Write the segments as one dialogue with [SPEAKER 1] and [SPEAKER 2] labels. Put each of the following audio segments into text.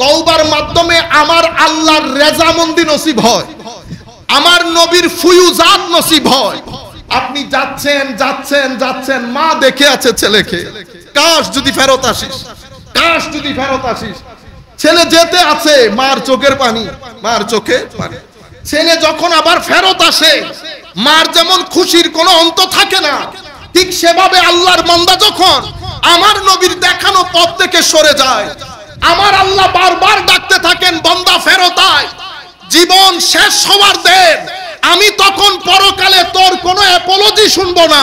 [SPEAKER 1] তওবার মাধ্যমে আমার আল্লাহর রেজামন্দি নসিব হয়, আমার নবীর ফুয়ুজাত নসিব হয়। আপনি যাচ্ছেন যাচ্ছেন যাচ্ছেন, মা দেখে আছে ছেলেকে, কাশ যদি ফেরত আসিস, কাশ যদি ফেরত আসিস। ছেলে যেতে আছে, মার চোখের পানি, মার চোখে পানি। ছেলে যখন আবার ফেরত আসে, মার যেমন খুশির কোনো অন্ত থাকে না, ঠিক সেভাবে আল্লাহর বান্দা যখন আমার নবীর দেখানো পথ থেকে সরে যায়, আমার আল্লাহ বারবার ডাকতে থাকেন, বান্দা ফেরত আয়, জীবন শেষ হওয়ার দেন। আমি তখন পরকালে তোর কোনো অ্যাপোলজি শুনবো না।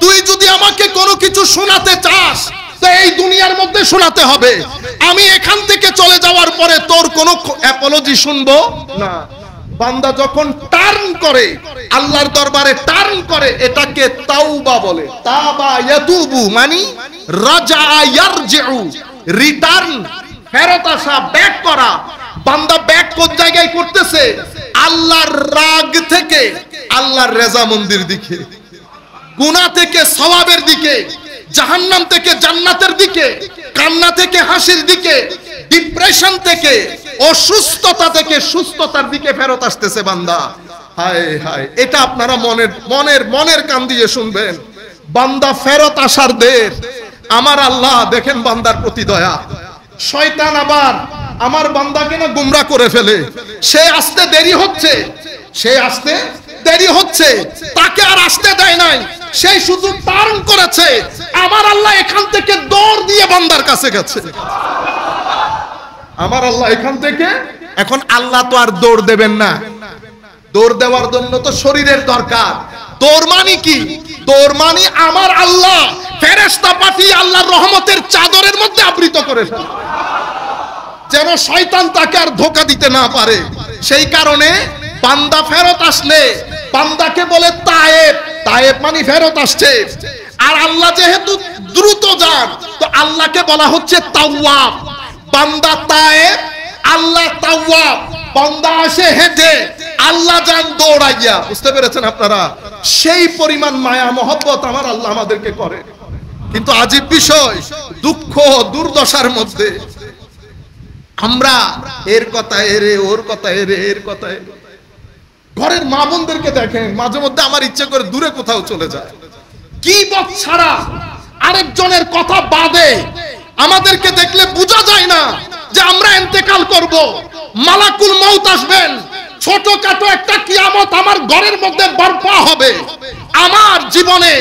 [SPEAKER 1] তুই যদি আমাকে কোনো কিছু শোনাতে চাস তো এই দুনিয়ার মধ্যে শোনাতে হবে। আমি এখান থেকে চলে যাওয়ার পরে তোর কোনো অ্যাপোলজি শুনবো না। বান্দা যখন টার্ন করে, আল্লাহর দরবারে টার্ন করে, এটাকে তাওবা বলে। তাবা ইয়াতুবু মানে রাজা ইয়ারজিউ, রিটার্ন, ফেরত আসা, ব্যাক করা। বান্দা ব্যাক কোন জায়গায় করতেছে? আল্লাহর রাগ থেকে আল্লাহর রেজামন্দির দিকে, গুনাহ থেকে সওয়াবের দিকে, জাহান্নাম থেকে জান্নাতের দিকে, কান্না থেকে হাসির দিকে, ডিপ্রেশন থেকে, অসুস্থতা থেকে সুস্থতার দিকে ফেরত আসতেছে বান্দা। হায় হায়, এটা আপনারা মনের মনের মনের কান দিয়ে শুনবেন। বান্দা ফেরত আসার দের, আমার আল্লাহ দেখেন বান্দার প্রতি দয়া। শয়তান আবার আমার বান্দাকে না গুমরা করে ফেলে। সে আসতে দেরি হচ্ছে, সে আসতে দেরি হচ্ছে, তাকে আর আসতে দেয় নাই, সেই শুধু টার্ন করেছে। আমার আল্লাহ এখান থেকে দৌড় দিয়ে বান্দার কাছে গেছে। আমার আল্লাহ এখান থেকে, এখন আল্লাহ তো আর দৌড় দেবেন না, দৌড় দেওয়ার জন্য তো শরীরের দরকার। দৌড় মানে কি? দৌড় মানে আমার আল্লাহ ফেরেশতা পাঠিয়ে আল্লাহর রহমতের চাদরের মধ্যে আবৃত করে ফেলে, যেন শয়তান তাকে আর ধোঁকা দিতে না পারে। সেই কারণে বান্দা ফেরত আসলে বান্দাকে বলে তায়েব, তায়েব মানে ফেরত আসছে। আর আল্লাহ যেহেতু দ্রুত যান, তো আল্লাহকে বলা হচ্ছে তাওয়াব। বান্দা তায়েব, আল্লাহ তাওয়াব। বান্দা আসে হেঁটে, আল্লাহ যান দৌড়াইয়া। বুঝতে পেরেছেন আপনারা? সেই পরিমাণ মায়া মহব্বত আমার আল্লাহ আমাদেরকে করে। কিন্তু আজীব বিষয়, দুঃখ দুর্দশার মধ্যে আমরা এর কথা এরে, ওর কথা এরে, এর কথা এরে। ঘরের মা বোনদেরকে দেখেন, মাঝে মধ্যে আমার ইচ্ছে করে দূরে কোথাও চলে যায়, কি বক ছাড়া আরেকজনের কথা বাদে আমাদেরকে দেখলে বোঝা যায় না যে আমরা ইন্তেকাল করব, মালাকুল মউত আসবেন, ছোটখাটো একটা কিয়ামত আমার ঘরের মধ্যে বর্পা হবে। আমার জীবনে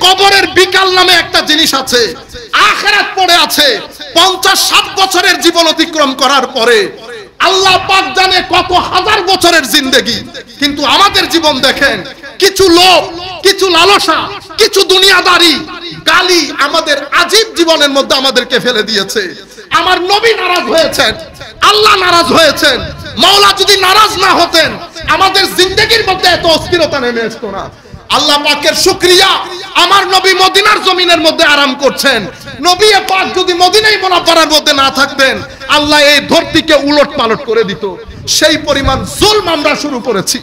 [SPEAKER 1] কবরের বিকাল নামে একটা জিনিস আছে, আখিরাত পড়ে আছে। 50-60 বছরের জীবন অতিক্রম করার পরে আল্লাহ পাক জানে কত হাজার বছরের জিন্দেগি। কিন্তু আমাদের জীবন দেখেন, কিছু লোভ, কিছু লালসা, কিছু দুনিয়াদারি, গালি আমাদের আজীব জীবনের মধ্যে আমাদেরকে ফেলে দিয়েছে। আমার নবী নারাজ হয়েছেন, আল্লাহ নারাজ হয়েছেন। মাওলা যদি নারাজ না হতেন, আমাদের জিন্দেগির মধ্যে এত অস্থিরতা নেমে আসতো না। আল্লাহ পাকের শুকরিয়া, আমার নবী মদিনার জমিনের মধ্যে আরাম করছেন। নবী পাক যদি মদিনায় মুনাওয়ারার মধ্যে না থাকতেন, আল্লাহ এই ধরতিকে উলট পালট করে দিত। সেই পরিমাণ জুলম আমরা শুরু করেছি,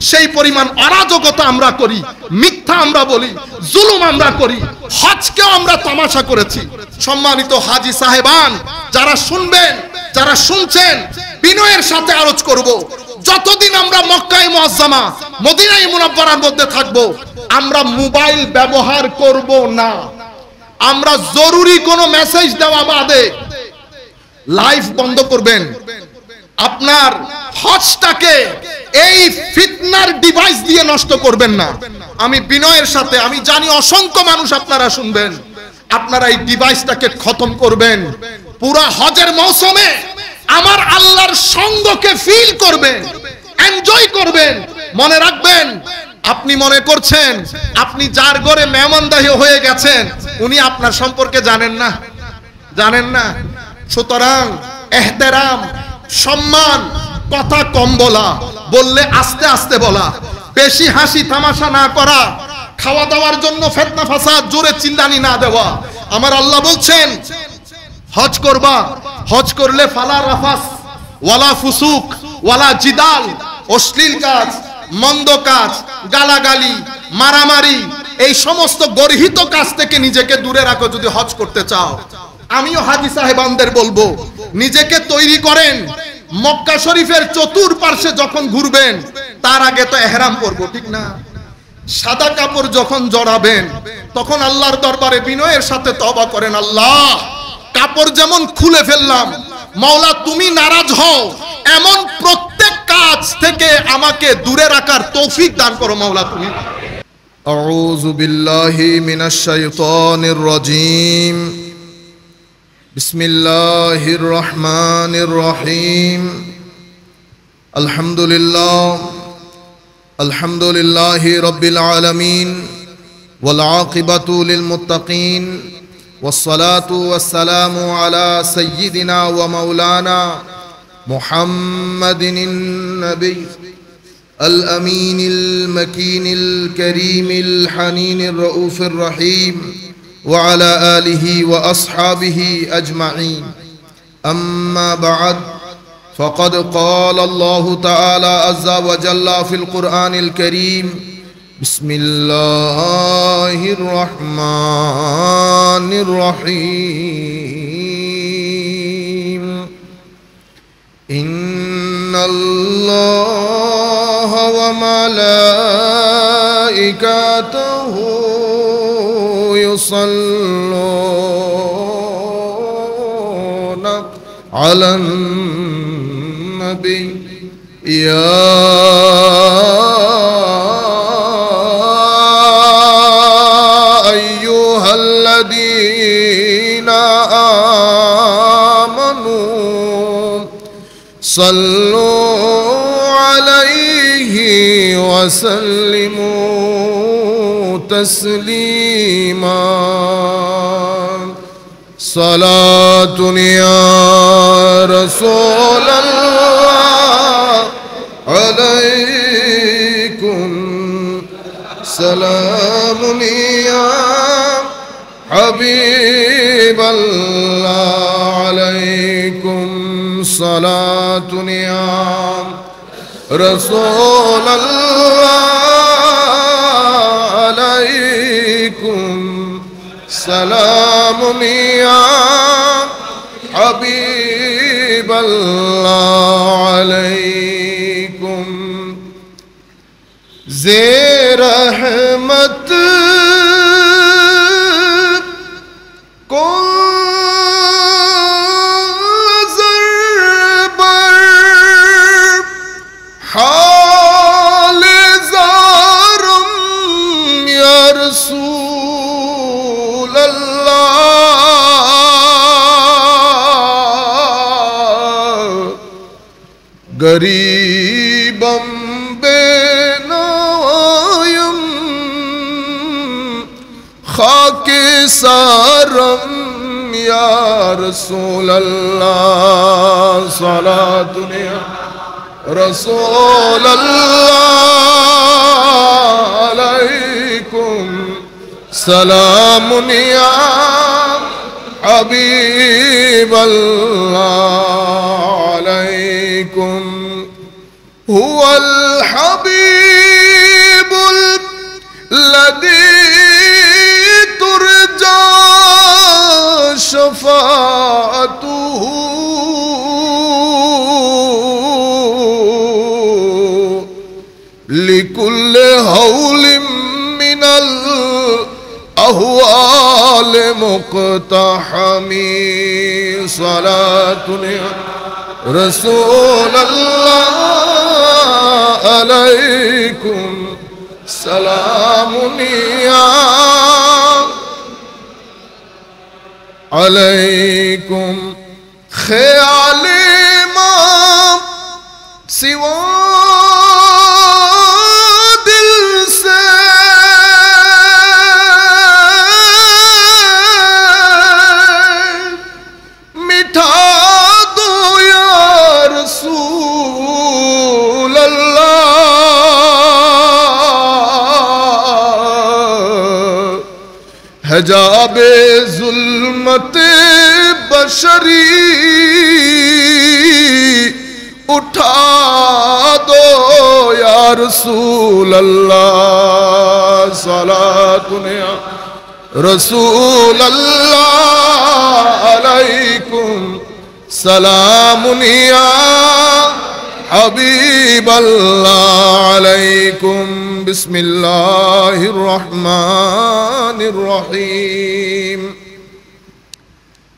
[SPEAKER 1] সেই পরিমাণ অরাজকতা আমরা করি, মিথ্যা আমরা বলি, জুলুম আমরা করি, হজকেও আমরা তামাশা করেছি। সম্মানিত হাজী সাহেবান, যারা শুনবেন, যারা শুনছেন, বিনয়ের সাথে আরজ করব, যতদিন আমরা মক্কায়ে মুআজ্জামা মদিনায়ে মুনাওয়ারার মধ্যে থাকব, আমরা মোবাইল ব্যবহার করব না। আমরা জরুরি কোনো মেসেজ দেওয়া বাদে লাইভ বন্ধ করবেন। আপনার হজটাকে এই ফিতনার ডিভাইস দিয়ে নষ্ট করবেন না। আমি বিনয়ের সাথে, আমি জানি অসংখ্য মানুষ আপনারা শুনবেন, আপনারা এই ডিভাইসটাকে খতম করবেন। পুরা হজের মৌসুমে আমার আল্লাহর সঙ্গকে ফিল করবেন, এনজয় করবেন। মনে রাখবেন, আপনি মনে করছেন আপনি যার ঘরে মেহমানদাহি হয়ে গেছেন, উনি আপনার সম্পর্কে জানেন না, জানেন না। সুতরাং এহতেরাম, সম্মান, কথা কম বলা, বললে আস্তে আস্তে বলা, বেশি হাসি তামাশা না করা, খাওয়া দাওয়ার জন্য ফিতনা ফাসাদ জোরে চিল্লানি না দেওয়া। আমার আল্লাহ বলছেন, হজ করবা, হজ করলে ফালা রাফাস ওয়ালা ফুসুক ওয়ালা জিদাল, অশ্লীল কাজ, মন্দ কাজ, গালাগালি, মারামারি, এই সমস্ত গর্হিত কাজ থেকে নিজেকে দূরে রাখো যদি হজ করতে চাও। আমিও হাজী সাহেবানদের বলবো, নিজেকে তৈরি করেন। মক্কা শরীফের চতুর্পার্শ্বে যখন ঘুরবেন তার আগে তো ইহরাম পরবো, ঠিক না? সাদা কাপড় যখন জড়াবেন তখন আল্লাহর দরবারে বিনয়ের সাথে তওবা করেন, আল্লাহ কাপড় যেমন খুলে ফেললাম, মাওলা তুমি নারাজ হও এমন প্রত্যেক কাজ থেকে আমাকে দূরে রাখার তৌফিক দান করো মাওলা তুমি। আউযু বিল্লাহি মিনাশ শাইতানির রাজীম। বিসমিল্লাহির রহমানির রহিম। আলহামদুলিল্লাহি রাব্বিল আলামিন ওয়াল আকিবাতু লিল মুত্তাকিন ওয়াসসালাতু ওয়াসসালামু আলা সাইয়্যিদিনা ওয়া মাওলানা মুহাম্মাদিন নবী আল আমিনিল মাকিনিল কারীমিল হানিনির রাউফির রহিম ওয়া আলা আলিহি ওয়া আসহাবিহি আজমাইন। আম্মা বা'দ, فقد قال الله تعالى عز وجل في القرآن الكريم: بسم الله الرحمن الرحيم. إن الله وملائكته يصلون على النبي يا أيها الذين آمنوا صلوا عليه وسلموا تسليما. صلاة يا رسول الله عليكم، سلام يا حبيب الله عليكم، صلاة يا رسول الله عليكم، سلام يا حبيب الله عليكم. زیر رحمت کو زربر حال زارم یا رسول اللہ، غریبم خاک سارم یا رسول اللہ، صلاۃ یا رسول اللہ علیکم، سلام یا حبیب اللہ علیکم. هو الحبیب الذی شفاعته لكل هول من الأهوال مقتحم. صلاة رسول الله عليكم، سلام يا علیکم. خیال ما سوا دل سے مٹھا دو یا رسول اللہ، حجاب ظلمت بشری اٹھا دو یا رسول اللہ، صلاۃ یا رسول اللہ আলাইকুম সালামুন ইয়া হাবিবাল্লাহ আলাইকুম বিসমিল্লাহির রহমানির রহিম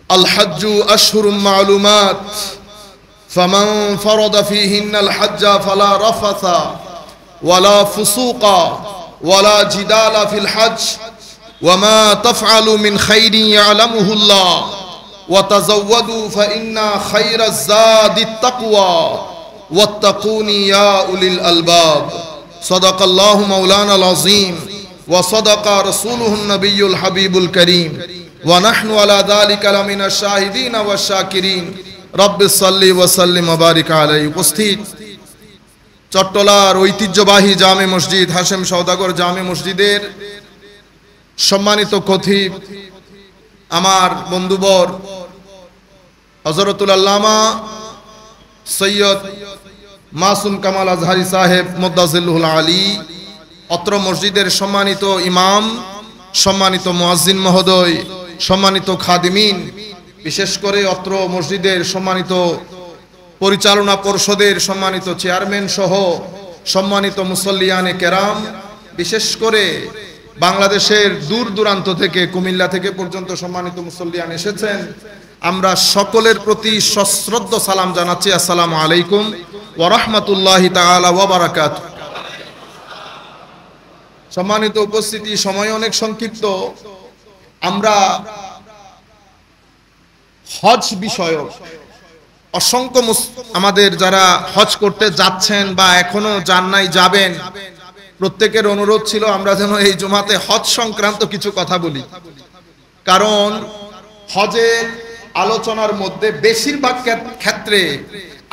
[SPEAKER 1] আল হজ্জু আশহুরুম মা'লুমাত ফামান ফারাদা ফীহিন্নাল হজ্জা ফালা রাফাসা ওয়ালা ফুসুকা ওয়ালা জিদালা ফিল হজ্জ ওয়ামা তাফআলু মিন খাইরিন ইয়ালামুহুল্লাহ وتزودوا فإن خير الزاد التقوى واتقوني يا أولي الألباب صدق الله مولانا العظيم وصدق رسوله النبي الحبيب الكريم ونحن على ذلك لمن الشاهدين والشاكرين رب صل وسلم وبارك عليه উপস্থিত চট্টলার ঐতিহ্যবাহী জামে মসজিদ হাশেম সওদাগর জামে মসজিদের সম্মানিত খতিব আমার বন্ধুবর হযরতুল আল্লামা সৈয়দ মাসুম কামাল আজহারি সাহেব মুদ্দাজিল্লুল আলী, অত্র মসজিদের সম্মানিত ইমাম, সম্মানিত মুয়াজ্জিন মহোদয়, সম্মানিত খাদিমিন, বিশেষ করে অত্র মসজিদের সম্মানিত পরিচালনা পর্ষদের সম্মানিত চেয়ারম্যান সহ সম্মানিত মুসল্লিয়ানে কেরাম, বিশেষ করে বাংলাদেশের দূর দূরান্ত থেকে কুমিল্লা থেকে পর্যন্ত সম্মানিত মুসল্লিয়ান এসেছেন, আমরা সকলের প্রতি সশ্রদ্ধ সালাম জানাচ্ছি। আসসালামু আলাইকুম ওয়া রাহমাতুল্লাহি তাআলা ওয়া বারাকাতুহু। সম্মানিত উপস্থিতি, সময় অনেক সংক্ষিপ্ত। আমরা হজ বিষয়ক অসংখ্য আমাদের যারা হজ করতে যাচ্ছেন বা এখনো যান নাই, যাবেন, প্রত্যেকের অনুরোধ ছিল আমরা যেন এই জুমাতে হজ সংক্রান্ত কিছু কথা বলি। কারণ হজের আলোচনার মধ্যে বেশিরভাগ ক্ষেত্রে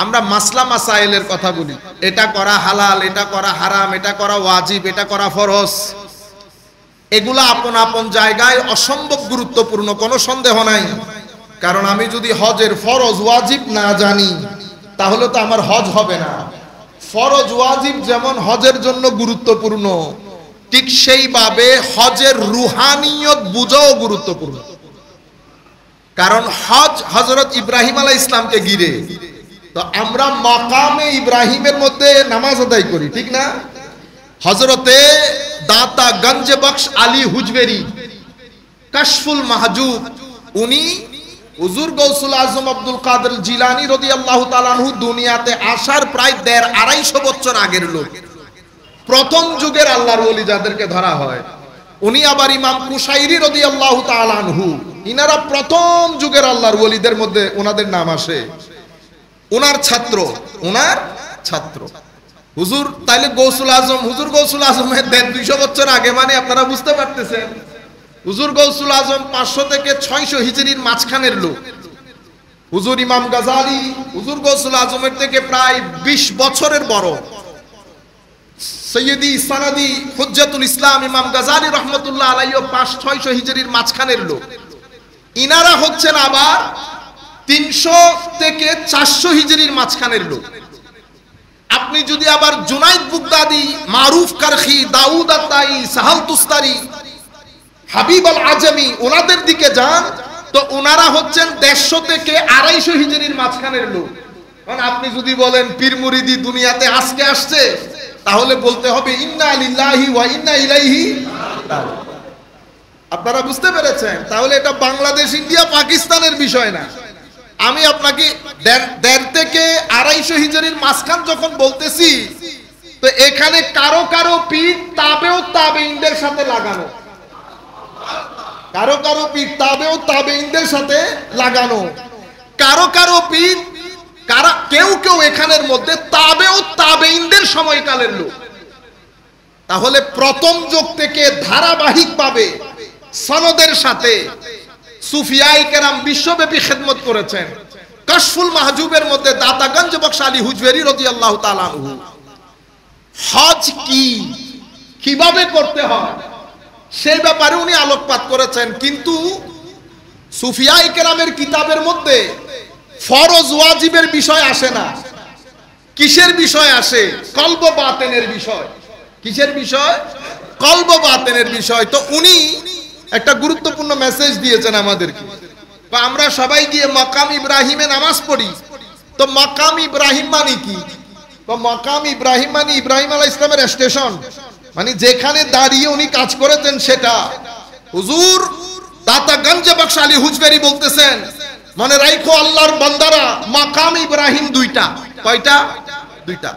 [SPEAKER 1] আমরা মাসলা মাসাইলের কথা বলি। এটা করা হালাল, এটা করা হারাম, এটা করা ওয়াজিব, এটা করা ফরজ। এগুলা আপন আপন জায়গায় অসম্ভব গুরুত্বপূর্ণ, কোনো সন্দেহ নাই। কারণ আমি যদি হজের ফরজ ওয়াজিব না জানি তাহলে তো আমার হজ হবে না। ফরজ ওয়াজিব যেমন হজের জন্য গুরুত্বপূর্ণ, ঠিক সেইভাবে হজের রুহানিয়ত বুঝাও গুরুত্বপূর্ণ। কারণ হজ হযরত ইব্রাহিম আলাইহিস সালামকে ঘিরে, তো আমরা মাকামে ইব্রাহিমের মধ্যে নামাজ আদায় করি, ঠিক না? হযরতে দাতা গঞ্জে বখশ আলী হুজবেরি কাশফুল মাহজুব, উনি হুজুর গৌসুল আজম আব্দুল কাদের জিলানী রাদিয়াল্লাহু তাআলা আনহু দুনিয়াতে আসার প্রায় 150-250 বছর আগের লোক, প্রথম যুগের আল্লাহর ওলি যাদেরকে ধরা হয়। উনি আবার ইমাম কুশাইরি রাদিয়াল্লাহু তাআলা আনহু, ইনারা প্রথম যুগের আল্লাহর ওলিদের মধ্যে ওনাদের নাম আসে। ওনার ছাত্র হুজুর, তাইলে গৌসুল আজম, হুজুর গৌসুল আজমের 150-200 বছর আগে, মানে আপনারা বুঝতে পারতেছেন হুজুর গৌসুল আজম 500 থেকে 600 হিজরির মাঝখানের লোক। হুজুর ইমাম গাজালি হুজুর গৌসুল আজমের থেকে প্রায় 20 বছরের বড়। সৈয়দি সানাদি হুজ্জাতুল ইসলাম ইমাম গাজালি রহমতুল্লাহ আলাইহি 500-600 হিজরির মাঝখানের লোক। ইনারা হচ্ছেন আবার 300 থেকে 400 হিজরির মাঝখানের লোক। আপনি যদি আবার জুনাইদ বুগদাদি, মারুফ কারখি, দাউদ আত-তাই, সাহাল তুস্তারি, হাবিব আল আজমি, ওনাদের দিকে যান তো ওনারা হচ্ছেন 150 থেকে 250 হিজরির মাঝখানের লোক। কারণ আপনি যদি বলেন পীর মুরিদি দুনিয়াতে আজকে আসছে, তাহলে বলতে হবে ইন্না লিল্লাহি ওয়া ইন্না ইলাইহি রাজিউন। আপনারা বুঝতে পেরেছেন? তাহলে এটা বাংলাদেশ, ইন্ডিয়া, পাকিস্তানের বিষয় না। আমি আপনাকে 1.5 থেকে 250 হিজরির মাঝখান যখন বলতেছি, তো এখানে কারো কারো পীর তাবেও তাবেঈনদের সাথে লাগানো, কারো কারো পীর তাবেও তাবেঈনদের সাথে লাগানো, কারো কারো পীর কেউ কেউ এখানের মধ্যে তাবেও তাবেঈনদের সময়কালের লোক। তাহলে প্রথম যুগ থেকে ধারাবাহিকভাবে সনদের সাথে সুফিয়ায়ে কেরাম বিশ্বব্যাপী খেদমত করেছেন। কাশফুল মাহজুবের মধ্যে দাতা গঞ্জ বখশ আলী হুজবেরি রাদিয়াল্লাহু তাআলা আনহু হজ কি, কিভাবে করতে হয় সেই ব্যাপারে উনি আলোকপাত করেছেন। কিন্তু সুফিয়ায়ে কেরামের কিতাবের মধ্যে ফরজ ওয়াজিবের বিষয় আসে না। কিসের বিষয় আসে? কলব বাতেনের বিষয়। কিসের বিষয়? কলব বাতেনের বিষয়। তো উনি একটা গুরুত্বপূর্ণ মেসেজ দিয়েছেন আমাদেরকে। বা আমরা সবাই গিয়ে মাকাম ইব্রাহিমে নামাজ পড়ি, তো মাকাম ইব্রাহিম মানে কি? তো মাকাম ইব্রাহিম মানে ইব্রাহিম আলাইহিস সালামের স্টেশন, মানে যেখানে দাঁড়িয়ে উনি কাজ করেছেন সেটা। হুজুর দাতা গঞ্জে বখশ আলী হুজবেরি বলতেছেন, মনে রাখো আল্লাহর বান্দারা, মাকাম ইব্রাহিম দুইটা। কয়টা? দুইটা।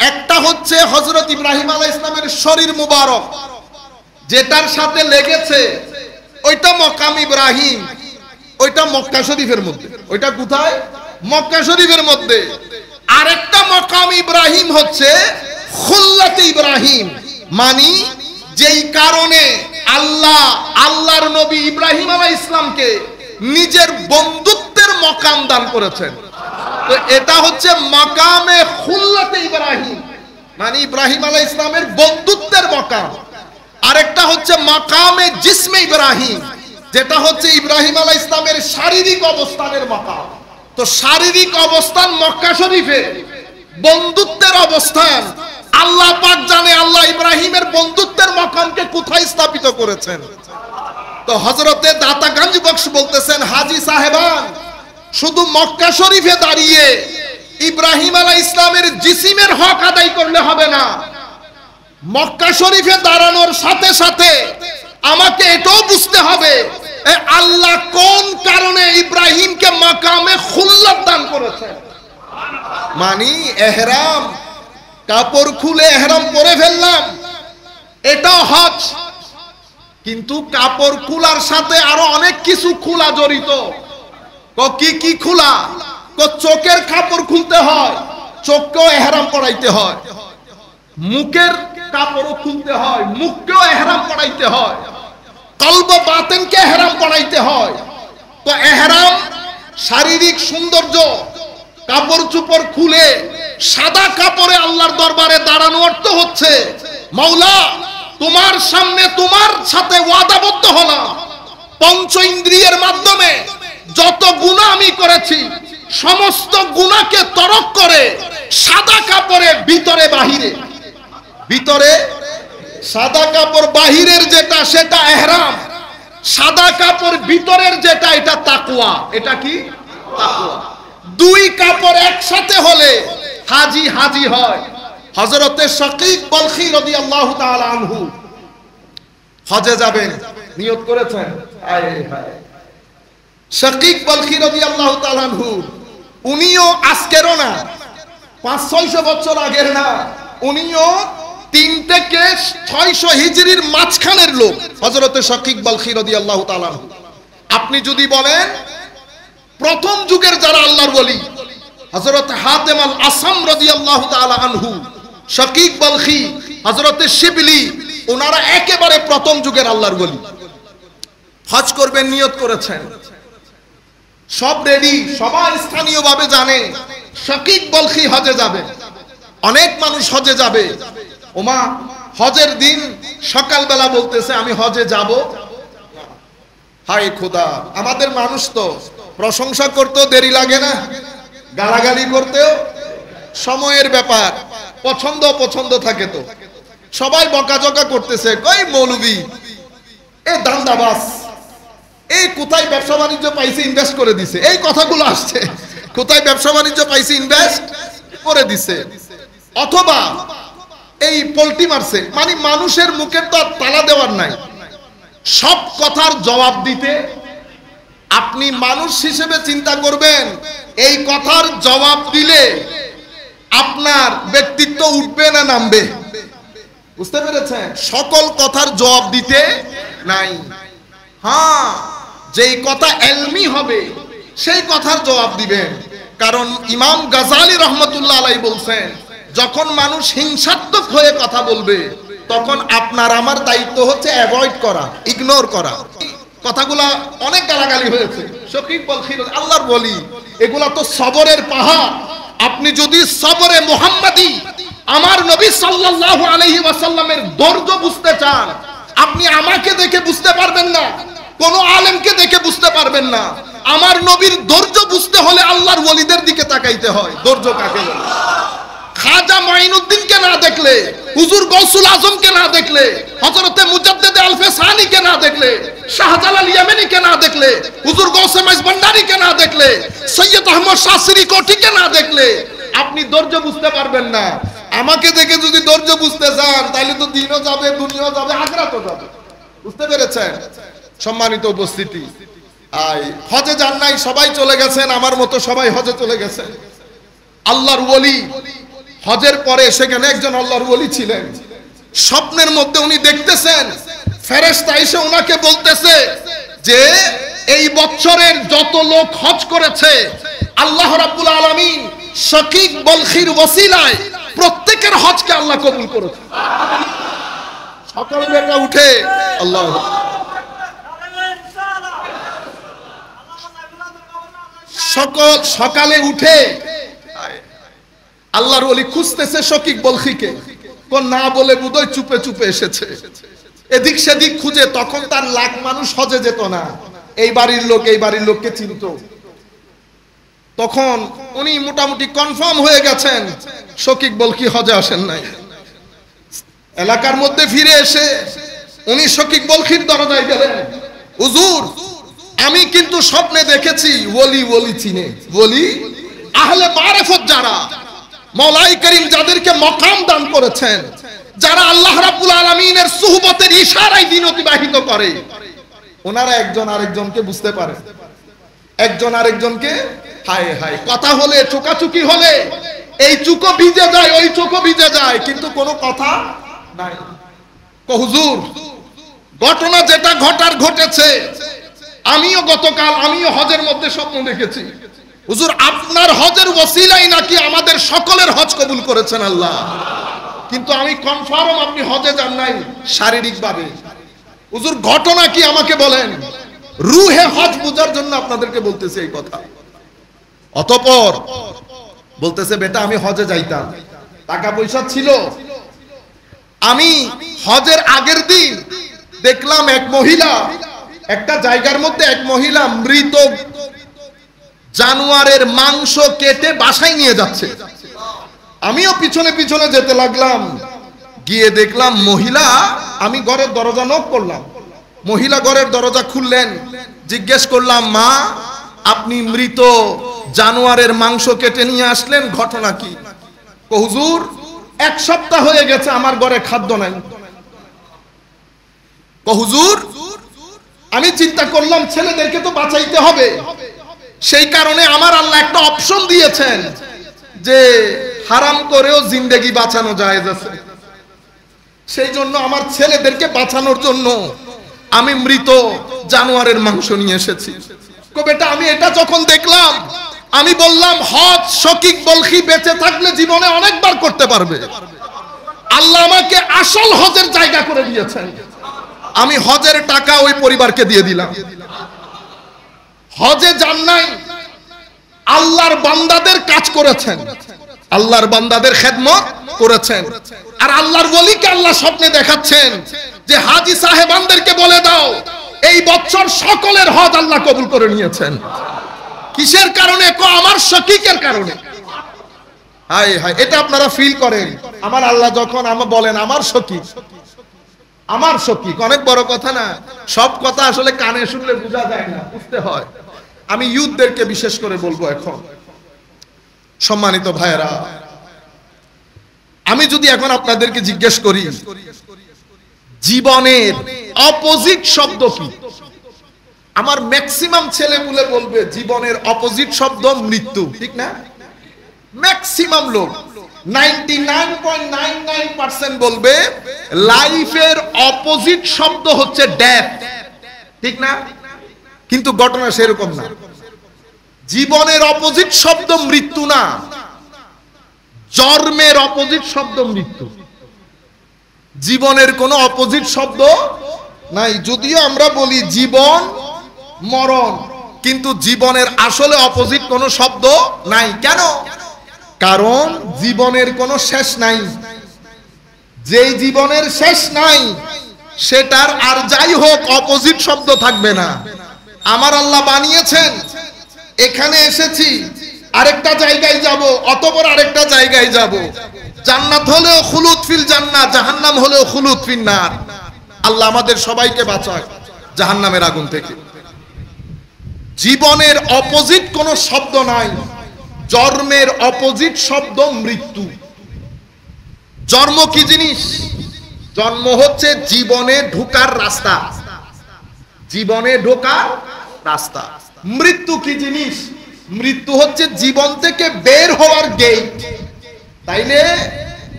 [SPEAKER 1] একটা হচ্ছে হযরত ইব্রাহিম আলাইহিস সালামের শরীর মুবারক, যেটার সাথে লেগেছে ওইটা মাকাম ইব্রাহিম, ওইটা মক্কা শরীফের মধ্যে। ওইটা কোথায়? মক্কা শরীফের মধ্যে। আরেকটা মাকাম ইব্রাহিম হচ্ছে খুল্লাতে ইব্রাহিম, মানে যেই কারণে আল্লাহ আল্লাহর নবী ইব্রাহিম আলাইহিস সালামকে নিজের বন্ধুত্বের মাকাম দান করেছেন। তো এটা হচ্ছে মাকামে খুল্লাতে ইব্রাহিম, মানে ইব্রাহিম আলাইহিস সালামের বন্ধুত্বের মাকাম। আরেকটা হচ্ছে মাকামে জিসমে ইব্রাহিম, যেটা হচ্ছে ইব্রাহিম আলাইহিস সালামের শারীরিক অবস্থানের মাকাম। তো শারীরিক অবস্থান মক্কা শরীফে, বন্ধুত্বের অবস্থান আল্লাহ পাক জানে আল্লাহ ইব্রাহিমের বন্ধুত্বের মাকামকে কোথায় স্থাপিত করেছেন। তো হযরতে দাতা গঞ্জ বখশ বলতেছেন, হাজী সাহেবান শুধু মক্কা শরীফে দাঁড়িয়ে ইব্রাহিম আলাইহিস সালামের জিসিমের হক আদায় করলে হবে না, মক্কা শরীফে দাঁড়ানোর সাথে সাথে আমাকে এটাও বুঝতে হবে আল্লাহ কোন কারণে ইব্রাহিমকে মাকামে খুল্লাত দান করেছেন। মানে ইহরাম, কাপড় খুলে ইহরাম পরে ফেললাম, এটা হজ, কিন্তু কাপড় খোলার সাথে আরো অনেক কিছু খোলা জড়িত। কি কি খোলা? চোখের কাপড় খুলতে হয়, চোখকেও ইহরাম পরাইতে হয়, মুখের কাপড়ও খুলতে হয়, মুখকেও ইহরাম পরাইতে হয়, কলব বাতিনকে ইহরাম পরাইতে হয়। তো ইহরাম শারীরিক সৌন্দর্য, কাপড় চোপড় খুলে সাদা কাপড়ে আল্লাহর দরবারে দাঁড়ানো অর্থ হচ্ছে মাওলা তোমার সামনে তোমার সাথে ওয়াদাবদ্ধ হলাম, পঞ্চ ইন্দ্রিয়ের মাধ্যমে যত গুনাহ আমি করেছি সমস্ত গুনাহকে তরক করে সাদা কাপড়ে ভিতরে বাহিরে, ভিতরে সাদা কাপড় বাহিরের যেটা সেটা ইহরাম, সাদা কাপড় ভিতরের যেটা এটা তাকওয়া। এটা কি? তাকওয়া। দুই কাপড় একসাথে হলে হাজি হাজি হয়। হযরতে শাকীক বলখী রাদিয়াল্লাহু তাআলা আনহু হজে যাবেন, নিয়ত করেছেন। আয় হায়, শাকীক বলখী রাদিয়াল্লাহু তাআলা আনহু, উনিও আজকেরও না, 500-600 বছর আগের না, উনিও 3 থেকে 600 হিজরির মাঝখানের লোক, হযরতে শাকীক বলখী রাদিয়াল্লাহু তাআলা আনহু। আপনি যদি বলেন প্রথম যুগের যারা আল্লাহর ওলি, হযরত হাতেম আল আসম রাদিয়াল্লাহু তাআলা আনহু, শাকীক বলখী, হযরতে শিবলি, ওনারা একেবারে প্রথম যুগের আল্লাহর ওলি। হজ করবেন, নিয়ত করেছেন, সব রেডি, সবাই স্থানীয়ভাবে জানে শাকীক বলখী হজে যাবে। অনেক মানুষ হজে যাবে। ওমা হজের দিন সকালবেলা বলতেছে আমি হজে যাব। হায় খোদা, আমাদের মানুষ তো প্রশংসা করতেও দেরি লাগে না, গালাগালি করতেও সময়ের ব্যাপার, পছন্দ অপছন্দ থাকে। তো সবাই বকাঝকা করতেছে, কই মৌলবি, এ দান্দাবাজ, এই কোথায় ব্যবসা বাণিজ্য পাইছে ইনভেস্ট করে দিছে, এই কথাগুলো আসছে, কোথায় ব্যবসা বাণিজ্য পাইছে ইনভেস্ট করে দিছে, অথবা এই পল্টি মারছে। মানে মানুষের মুখে তো তালা দেওয়ার নাই, সব কথার জবাব দিতে আপনি মানুষ হিসেবে চিন্তা করবেন, এই কথার জবাব দিলে আপনার ব্যক্তিত্ব উঠবে না নামবে? বুঝতে পেরেছেন? সকল কথার জবাব দিতে নাই। হ্যাঁ, যেই কথা এলমি হবে সেই কথার জবাব দিবেন। কারণ ইমাম গাজালি রহমতুল্লাহ আলাইহি বলছেন, যখন মানুষ হিংসাত্মক হয়ে কথা বলবে তখন আপনার আমার দায়িত্ব হচ্ছে অ্যাভয়েড করা, ইগনোর করা। কথাগুলা অনেক গালাগালি হয়েছে, শাকীক বলখী আল্লাহর ওলি, এগুলা তো সবরের পাহাড়। আপনি যদি সবরে মুহাম্মাদি আমার নবী সাল্লাল্লাহু আলাইহি ওয়াসাল্লামের ধৈর্য বুঝতে চান, আপনি আমাকে দেখে বুঝতে পারবেন না, কোন আলেমকে দেখে বুঝতে পারবেন না। আমার নবীর ধৈর্য বুঝতে হলে আল্লাহর ওলিদের দিকে তাকাইতে হয়। ধৈর্য কাকে বলে? খাজা মাইনুদ্দিনকে না দেখলে, হুজুর গৌসুল আজমকে না দেখলে, হযরতে মুজাদ্দেদ আলফে সানিকে না দেখলে, শাহজালাল ইয়েমেনিকে না দেখলে, হুজুর গৌসে মাইজ ভান্ডারীকে না দেখলে, সৈয়দ আহমদ শাসরি কোঠিকে না দেখলে আপনি ধৈর্য বুঝতে পারবেন না। আমাকে দেখে যদি ধৈর্য বুঝতে চান তাহলে তো দিনও যাবে, দুনিয়াও যাবে, আখিরাতও যাবে। বুঝতে পেরেছেন? সম্মানিত উপস্থিতি, হজে যান নাই সবাই চলে গেছেন, আমার মতো সবাই হজে চলে গেছেন। আল্লাহর ওলি হজের পরে সেখানে একজন আল্লাহর ওলি ছিলেন, স্বপ্নের মধ্যে উনি দেখতেছেন ফেরেশতা এসে উনাকে বলতেছে যে এই বছরের যত লোক হজ করেছে আল্লাহ রাব্বুল আলামিন শাকিক বলখির ওসিলায় প্রত্যেকের হজকে আল্লাহ কবুল করেছে। সকালবেলা উঠে আল্লাহ সকালে উঠে আল্লাহর ওলি খুঁজতেছে শাকিক বলখিকে, কোন না বলে বুদয় চুপে চুপে এসেছে, এদিক সেদিক খুঁজে। তখন তার লাখ মানুষ হজে যেত না, এই বাড়ির লোক এই বাড়ির লোককে চিনত। তখন উনি মোটামুটি কনফার্ম হয়ে গেছেন শাকিক বলখি হজে আসেন নাই। এলাকার মধ্যে ফিরে এসে উনি শাকিক বলখির দরজায় গেলেন, হুজুর আমি কিন্তু স্বপ্নে দেখেছি ওলি ওলি চিনে, ওলি আহলে মারিফত যারা, মওলাই করিম যাদেরকে মাকাম দান করেছেন, যারা আল্লাহ রাব্বুল আলামিনের সুহবতের ইশারায় দিন অতিবাহিত করে, ওনারা একজন আরেকজনকে বুঝতে পারে, একজন আরেকজনকে হায় হায় কথা হলে চোকাচুকি হলে এই চুকো ভিজে যায় ওই চোখও ভিজে যায়, কিন্তু কোনো কথা নাই। হুজুর ঘটনা যেটা ঘটার ঘটেছে, আমিও গতকাল আমিও হজের মধ্যে স্বপ্ন দেখেছি। হুজুর আপনার হজের ওসিলাই নাকি আমাদের সকলের হজ কবুল করেছেন আল্লাহ, কিন্তু আমি কনফার্ম আপনি হজে যান নাই শারীরিকভাবে। হুজুর ঘটনা কি আমাকে বলেন, রুহে হজ বুঝার জন্য আপনাদেরকে বলতেছি এই কথা। অতঃপর বলতেছে বেটা আমি হজে যাইতাম, টাকা পয়সা ছিল, আমি হজের আগের দিন দেখলাম এক মহিলা একটা জায়গার মধ্যে, এক মহিলা মৃত জানোয়ারের মাংস কেটে বাসায় নিয়ে যাচ্ছে। আমিও পিছনে পিছনে যেতে লাগলাম, গিয়ে দেখলাম মহিলা, আমি ঘরের দরজা নক করলাম, মহিলা ঘরের দরজা খুললেন, জিজ্ঞেস করলাম মা আপনি মৃত জানোয়ারের মাংস কেটে নিয়ে আসলেন, ঘটনা কি? হুজুর এক সপ্তাহ হয়ে গেছে আমার ঘরে খাদ্য নাই। হুজুর আমি চিন্তা করলাম ছেলেদেরকে তো বাঁচাইতে হবে, সেই কারণে আমার আল্লাহ একটা অপশন দিয়েছেন যে হারাম করেও জিন্দেগি বাঁচানো জায়েজ আছে, সেই জন্য আমার ছেলেদেরকে বাঁচানোর জন্য আমি মৃত জানোয়ারের মাংস নিয়ে এসেছি। বেটা আমি এটা যখন দেখলাম আমি বললাম হজ শাকিক বলখি বেঁচে থাকলে জীবনে অনেকবার করতে পারবে, আল্লাহ আমাকে আসল হজের জায়গা করে দিয়েছেন। আমি হজের টাকা ওই পরিবারকে দিয়ে দিলাম। হজে যান নাই, আল্লাহর বান্দাদের কাজ করেছেন, আল্লাহর বান্দাদের খেদমত করেছেন, আর আল্লাহর ওলিকে আল্লাহ স্বপ্নে দেখাচ্ছেন যে হাজী সাহেবানদেরকে বলে দাও এই বছর সকলের হজ আল্লাহ কবুল করে নিয়েছেন। কিসের কারণে? আমার শাকিকের কারণে। হায় হায়, এটা আপনারা ফিল করেন। আমার আল্লাহ যখন বলেন আমার শাকিক, আমার শাকিক, অনেক বড় কথা না, সব কথা আসলে কানে শুনলে বোঝা যায় না, বুঝতে হয়। আমি ইউথদেরকে বিশেষ করে বলবো এখন, সম্মানিত ভাইয়েরা, আমি যদি এখন আপনাদেরকে জিজ্ঞেস করি জীবনের অপোজিট শব্দ কি, আমার ম্যাক্সিমাম ছেলেপুলে বলবে জীবনের অপোজিট শব্দ মৃত্যু, ঠিক না? ম্যাক্সিমাম লোক 99.99% বলবে লাইফের অপোজিট শব্দ হচ্ছে ডেথ, ঠিক না? কিন্তু ঘটনা সেরকম না। জীবনের অপোজিট শব্দ মৃত্যু না, জন্মের অপোজিট শব্দ মৃত্যু। জীবনের কোনো অপোজিট শব্দ নাই। যদিও আমরা বলি জীবন মরণ, কিন্তু জীবনের আসলে অপোজিট কোনো শব্দ নাই। কেন? কারণ জীবনের কোনো শেষ নাই। যেই জীবনের শেষ নাই সেটার আর যাই হোক অপোজিট শব্দ থাকবে না। আমার আল্লাহ বানিয়েছেন, এখানে এসেছি, আরেকটা জায়গায় যাব, অতঃপর আরেকটা জায়গায় যাব। জান্নাত হলেও খুলুদ ফিল জান্নাহ, জাহান্নাম হলেও খুলুদ ফিন নার। আল্লাহ আমাদের সবাইকে বাঁচাক জাহান্নামের আগুন থেকে। জীবনের অপোজিট কোনো শব্দ নাই। জন্মের অপোজিট শব্দ মৃত্যু। জন্ম কি জিনিস? জন্ম হচ্ছে জীবনে ঢোকার রাস্তা, জীবনে ঢোকার রাস্তা। মৃত্যু কি জিনিস? মৃত্যু হচ্ছে জীবন থেকে বের হওয়ার গেট। তাইলে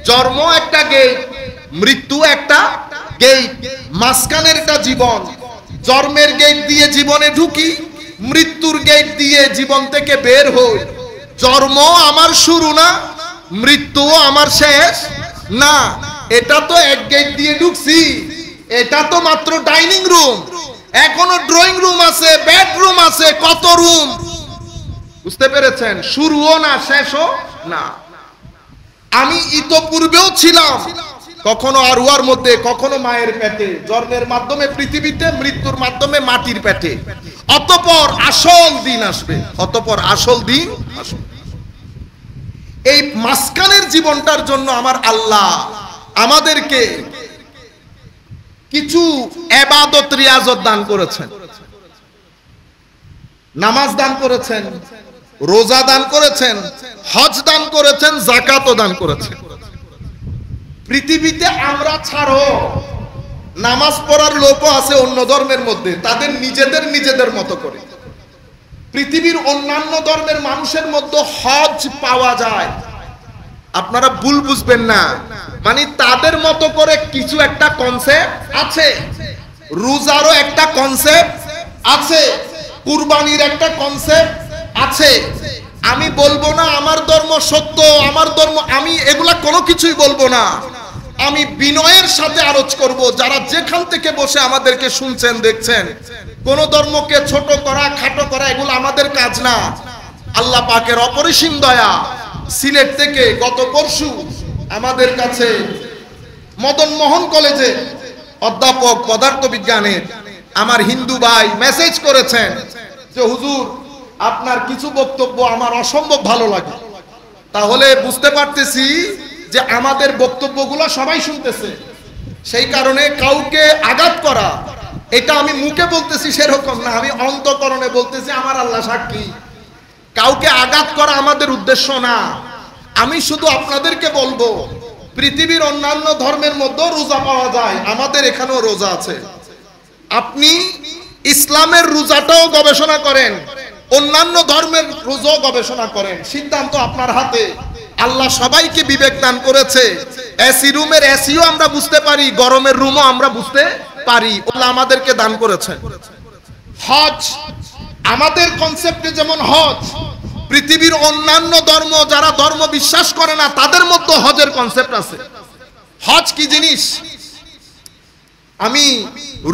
[SPEAKER 1] জন্ম একটা গেট, মৃত্যু একটা গেট, মাঝখানের একটা জীবন। জন্মের গেট দিয়ে জীবনে ঢুকি, মৃত্যুর গেট দিয়ে জীবন থেকে বের হই। জন্ম আমার শুরু না, মৃত্যু আমার শেষ না। এটা তো এক গেট দিয়ে ঢুকছি, এটা তো মাত্র ডাইনিং রুম, এখনো ড্রয়িং রুম আছে, বেডরুম আছে, কত রুম। বুঝতে পেরেছেন? শুরুও না, শেষও না। আমি ইতোপূর্বেও ছিলাম, কখনো আরওয়ার মধ্যে, কখনো মায়ের পেটে। জন্মের মাধ্যমে পৃথিবীতে, মৃত্যুর মাধ্যমে মাটির পেটে। অতঃপর আসল দিন আসবে, অতঃপর আসল দিন আসবে। এই মাঝখানের জীবনটার জন্য আমার আল্লাহ আমাদেরকে কিছু ইবাদত রিয়াজত দান করেছেন। নামাজ দান করেছেন, রোজা দান করেছেন, হজ দান করেছেন, যাকাতও দান করেছেন। পৃথিবীতে আমরা ছাড়ো নামাজ পড়ার লোকও আছে অন্য ধর্মের মধ্যে, তাদের নিজেদের মতো করে। পৃথিবীর অন্যান্য ধর্মের মানুষের মধ্যে হজ পাওয়া যায়। আপনারা ভুল বুঝবেন না, মানে তাদের মতো করে কিছু একটা কনসেপ্ট আছে। রোজারও একটা কনসেপ্ট আছে, কুরবানির একটা কনসেপ্ট আছে। আমি বলবো না আমার ধর্ম সত্য, আমার ধর্ম, আমি এগুলা কোনো কিছুই বলবো না। আমি বিনয়ের সাথে আরজ করব, যারা যেখান থেকে বসে আমাদেরকে শুনছেন দেখছেন, কোন ধর্মকে ছোট করা খাটো করা এগুলো আমাদের কাজ না। আল্লাহ পাকের অপরিসীম দয়া। সিলেট থেকে গত পরশু আমাদের কাছে মদন মোহন কলেজে অধ্যাপক পদার্থবিজ্ঞানের আমার হিন্দু ভাই মেসেজ করেছেন যে হুজুর আপনার কিছু বক্তব্য আমার অসম্ভব ভালো লাগে। তাহলে বুঝতে পারতেছি যে আমাদের বক্তব্যগুলো সবাই শুনতেছে, সেই কারণে কাউকে আঘাত করা, এটা আমি মুখে বলতেছি সেরকম না, আমি অন্তঃকরণে বলতেছি, আমার আল্লাহ সাক্ষী। কাউকে আঘাত করা আমাদের উদ্দেশ্য না। আমি শুধু আপনাদেরকে বলবো, পৃথিবীর অন্যান্য ধর্মের মধ্যে রোজা পাওয়া যায়, আমাদের এখানেও রোজা আছে। আপনি ইসলামের রোজাটাও গবেষণা করেন, অন্যান্য ধর্মের রোজাও গবেষণা করেন, সিদ্ধান্ত আপনার হাতে। আল্লাহ সবাইকে বিবেক দান করেছে। এসি রুমের এসিও আমরা বুঝতে পারি, গরমের রুমও আমরা বুঝতে পারি, আল্লাহ আমাদেরকে দান করেছেন। হজ আমাদের কনসেপ্টে যেমন হজ, পৃথিবীর অন্যান্য ধর্ম যারা ধর্ম বিশ্বাস করে না তাদের মধ্যে হজের কনসেপ্ট আছে। হজ কি জিনিস আমি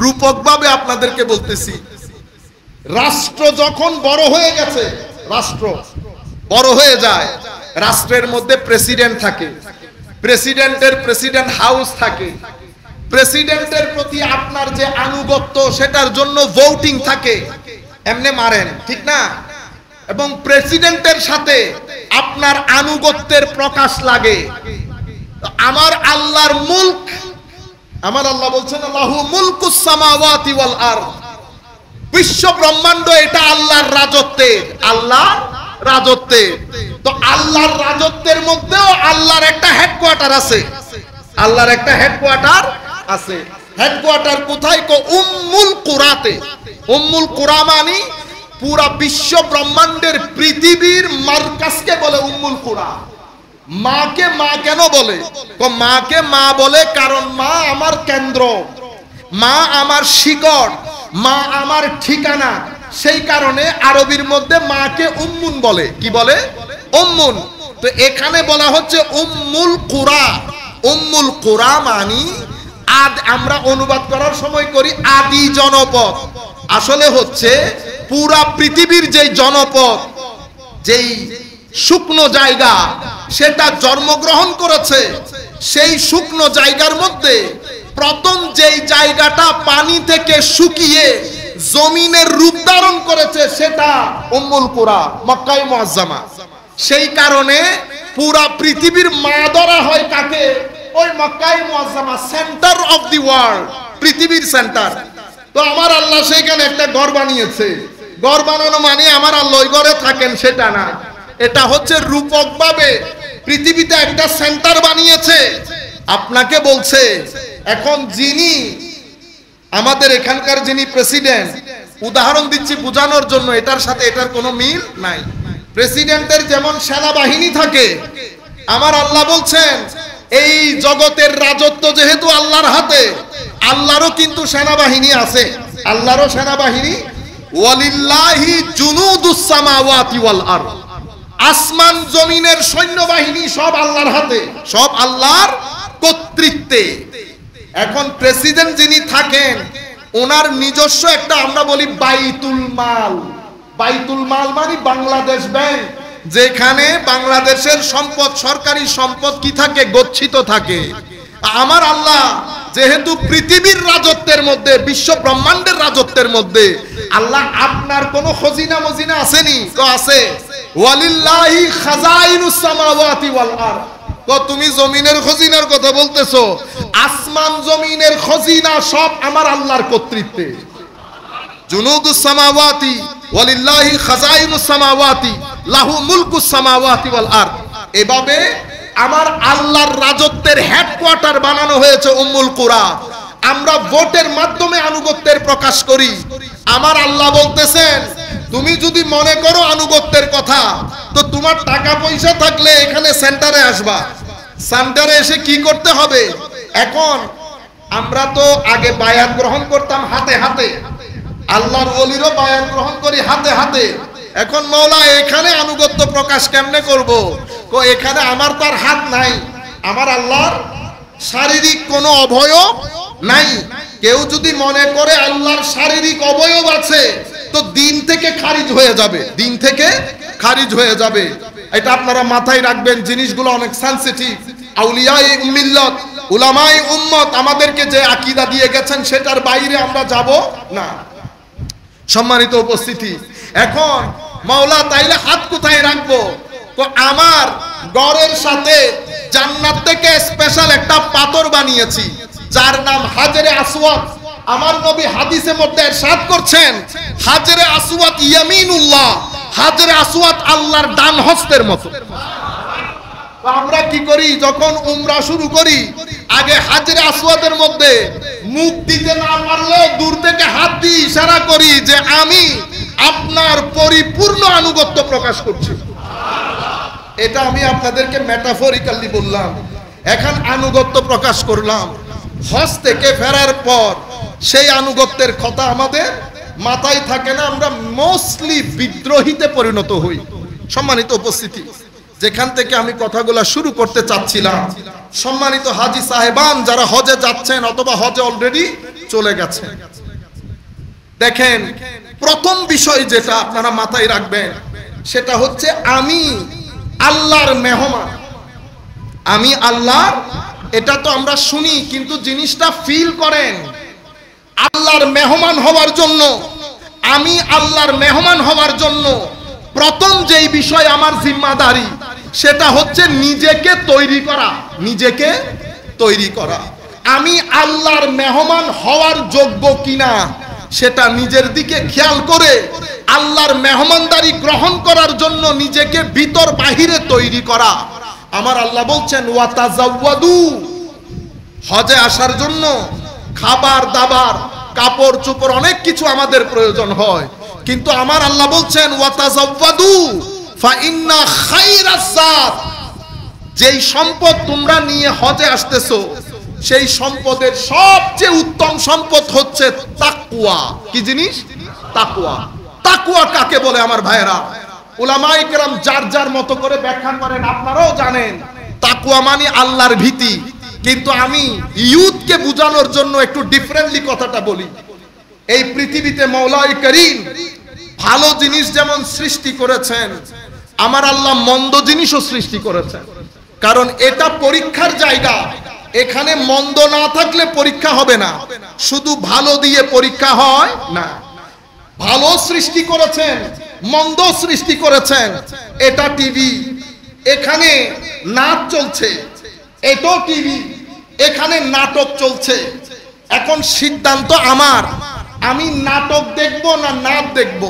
[SPEAKER 1] রূপকভাবে আপনাদেরকে বলতেছি। রাষ্ট্র যখন বড় হয়ে গেছে, রাষ্ট্র বড় হয়ে যায়, রাষ্ট্রের মধ্যে প্রেসিডেন্ট থাকে, প্রেসিডেন্টের প্রেসিডেন্ট হাউস থাকে, প্রেসিডেন্টের প্রতি আপনার যে আনুগত্য সেটার জন্য ভোটিং থাকে, এমনি মারেন, ঠিক না? এবং প্রেসিডেন্টের সাথে আপনার আনুগত্যের প্রকাশ লাগে। আমার আল্লাহর মুলক, আমার আল্লাহ বলছেন আল্লাহু মুলকুস সামাওয়াতি ওয়াল আরদ, বিশ্ব ব্রহ্মাণ্ড এটা আল্লাহর রাজত্বে, আল্লাহর রাজত্বে। তো আল্লাহর রাজত্বের মধ্যেও আল্লাহর একটা হেডকোয়ার্টার আছে, আল্লাহর একটা হেডকোয়ার্টার আছে। হেডকোয়ার্টার কোথায়? উম্মুল কুরাতে। উম্মুল কুরা মানে পুরা বিশ্ব ব্রহ্মাণ্ডের পৃথিবীর মারকাজকে বলে উম্মুল কুরা। মাকে মা কেন বলে? মাকে মা বলে কারণ মা আমার কেন্দ্র, মা আমার শিকড়, মা আমার ঠিকানা। সেই কারণে আরবির মধ্যে মাকে উম্মুন বলে। কি বলে? উম্মুন। তো এখানে বলা হচ্ছে উম্মুল কুরা। উম্মুল কুরা মানি আমরা অনুবাদ করার সময় করি আদি জনপদ। আসলে হচ্ছে পুরা পৃথিবীর যেই জনপদ, যেই শুকনো জায়গা সেটা জন্মগ্রহণ করেছে, সেই শুকনো জায়গার মধ্যে প্রথম যেই জায়গাটা পানি থেকে শুকিয়ে জমিনের রূপ ধারণ করেছে সেটা উম্মুল কুরা, মক্কায়ে মুআজ্জামা। সেই কারণে পুরা পৃথিবীর মা ধরা হয় কাকে? ওই মক্কায়ে Muazzama, centre of the world, পৃথিবীর সেন্টার। তো আমার আল্লাহ সেখানে একটা ঘর বানিয়েছে। ঘর বানানো মানে আমার আল্লাহ ওই ঘরে থাকেন সেটা না, এটা হচ্ছে রূপকভাবে পৃথিবীতে একটা সেন্টার বানিয়েছে। আপনাকে বলছে এখন যিনি আমাদের এখানকার যিনি প্রেসিডেন্ট, উদাহরণ দিচ্ছি বোঝানোর জন্য, এটার সাথে এটার কোনো মিল নাই। প্রেসিডেন্টের যেমন সেনাবাহিনী থাকে, আমার আল্লাহ বলছেন এই জগতের রাজত্ব যেহেতু আল্লাহর হাতে, আল্লাহরও কিন্তু সেনাবাহিনী আছে, আল্লাহরও সেনাবাহিনী। ওয়ালিল্লাহি জুনুদুস সামাওয়াতি ওয়াল আরদ, আসমান জমিনের সৈন্যবাহিনী সব আল্লাহর হাতে, সব আল্লাহর কর্তৃত্বে। এখন প্রেসিডেন্ট যিনি থাকেন ওনার নিজস্ব একটা আমরা বলি বাইতুল মাল। বাইতুল মাল মানে বাংলাদেশ ব্যাংক, যেখানে বাংলাদেশের সম্পদ, সরকারি সম্পদ কি থাকে? গচ্ছিত থাকে। আমার আল্লাহ যেহেতু পৃথিবীর রাজত্বের মধ্যে, বিশ্ব ব্রহ্মাণ্ডের রাজত্বের মধ্যে, আল্লাহ আপনার কোনো খজিনা মজিনা আসেনি? তো আছে। ওয়ালিল্লাহি খাজাইনুস সামাওয়াতি ওয়াল আরদ। তো তুমি জমিনের খজিনার কথা বলতেছো, আসমান জমিনের খজিনা সব আমার আল্লাহর কর্তৃত্বে। জুনুদুস সামাওয়াতি ওয়ালিল্লাহি খাজাইনুস সামাওয়াতি লাহু মুলকুস সামাওয়াতি ওয়াল আরদ। এভাবে আমার আল্লাহর রাজত্বের হেডকোয়ার্টার বানানো হয়েছে উম্মুল কুরা। আমরা ভোটের মাধ্যমে আনুগত্যের প্রকাশ করি। আমার আল্লাহ বলতেছেন তুমি যদি মনে করো আনুগত্যের কথা, তো তোমার টাকা পয়সা থাকলে এখানে সেন্টারে আসবা। সেন্টারে এসে কি করতে হবে? এখন আমরা তো আগে বায়াত গ্রহণ করতাম হাতে হাতে, আল্লাহর ওলিরও বায়াত গ্রহণ করি হাতে হাতে। এখন মওলা এখানে আনুগত্য প্রকাশ কেমনে করব? এখানে আমার তার হাত নাই, আমার আল্লাহর শারীরিক কোনো অবয়ব নাই। কেউ যদি মনে করে আল্লাহর শারীরিক অবয়ব আছে, তো দিন থেকে খারিজ হয়ে যাবে, দিন থেকে খারিজ হয়ে যাবে। এটা আপনারা মাথায় রাখবেন, জিনিসগুলো অনেক সেনসিটিভ। আউলিয়ায়ে মিল্লাত, উলামায়ে উম্মত আমাদেরকে যে আকীদা দিয়ে গেছেন সেটার বাইরে আমরা যাব না। সম্মানিত উপস্থিতি, এখন মাওলা তাইলে হাত কোথায় রাখবো? তো আমার ঘরের সাথে জান্নাত থেকে স্পেশাল একটা পাথর বানিয়েছি যার নাম হাজরে আসওয়াদ। আমার নবী হাদিসের মধ্যে ইরশাদ করছেন হাজরে আসওয়াদ ইয়ামিনুল্লাহ, হাজরে আসওয়াদ আল্লাহর ডান হস্তের মতো। আমরা কি করি? যখন উমরা শুরু করি, আগে হাজরে আসওয়াদের মধ্যে মুখ দিতে না পারলে দূর থেকে হাত দিয়ে ইশারা করি যে আমি আপনার পরিপূর্ণ আনুগত্য প্রকাশ করছি। এটা আমি আপনাদেরকে মেটাফরিক্যালি বললাম। এখন আনুগত্য প্রকাশ করলাম। হজ থেকে ফেরার পর সেই আনুগত্যের কথা আমাদের মাথায় থাকে না, আমরা মোস্টলি বিদ্রোহীতে পরিণত হই। সম্মানিত উপস্থিতি, যেখান থেকে আমি কথাগুলো শুরু করতে চাচ্ছিলাম, সম্মানিত হাজী সাহেবান যারা হজে যাচ্ছেন অথবা হজে অলরেডি চলে গেছেন, দেখেন প্রথম বিষয় যেটা আপনারা মাথায় রাখবেন সেটা হচ্ছে আমি আল্লাহর মেহমান। আমি আল্লাহর, এটা তো আমরা শুনি কিন্তু জিনিসটা ফিল করেন। আল্লাহর মেহমান হওয়ার জন্য, আমি আল্লাহর মেহমান হওয়ার জন্য প্রথম যেই বিষয় আমার জিম্মাদারি সেটা হচ্ছে নিজেকে তৈরি করা, নিজেকে তৈরি করা। আমি আল্লাহর মেহমান হওয়ার যোগ্য কিনা সেটা নিজের দিকে খেয়াল করে আল্লাহর মেহমানদারি গ্রহণ করার জন্য নিজেকে ভিতর বাহিরে তৈরি করা। আমার আল্লাহ বলছেন ওয়াতাজাওয়াদু, হজে আসার জন্য খাবার দাবার কাপড় চোপড় অনেক কিছু আমাদের প্রয়োজন হয়, কিন্তু আমার আল্লাহ বলছেন ওয়াতাজাওয়াদু ফাইন্না খায়রাজ যাত, যেই সম্পদ তোমরা নিয়ে হজে আসতেছো সেই সম্পদের সবচেয়ে উত্তম সম্পদ হচ্ছে তাকওয়া। কি জিনিস? তাকওয়া। তাকওয়া কাকে বলে আমার ভাইয়েরা? উলামায়ে কেরাম যার যার মতো করে ব্যাখ্যা করেন, আপনারাও জানেন। তাকওয়া মানে আল্লাহর ভীতি, কিন্তু আমি ইউথকে বোঝানোর জন্য একটু ডিফারেন্টলি কথাটা বলি। এই পৃথিবীতে মওলাই করিম ভালো জিনিস যেমন সৃষ্টি করেছেন, আমার আল্লাহ মন্দ জিনিসও সৃষ্টি করেছেন, কারণ এটা পরীক্ষার জায়গা। এখানে মন্দ না থাকলে পরীক্ষা হবে না, শুধু ভালো দিয়ে পরীক্ষা হয় না। ভালো সৃষ্টি করেছেন, মন্দ সৃষ্টি করেছেন। এটা টিভি, এখানে নাচ চলছে, এটাও টিভি, এখানে নাটক চলছে। এখন সিদ্ধান্ত আমার, আমি নাটক দেখব না নাচ দেখব?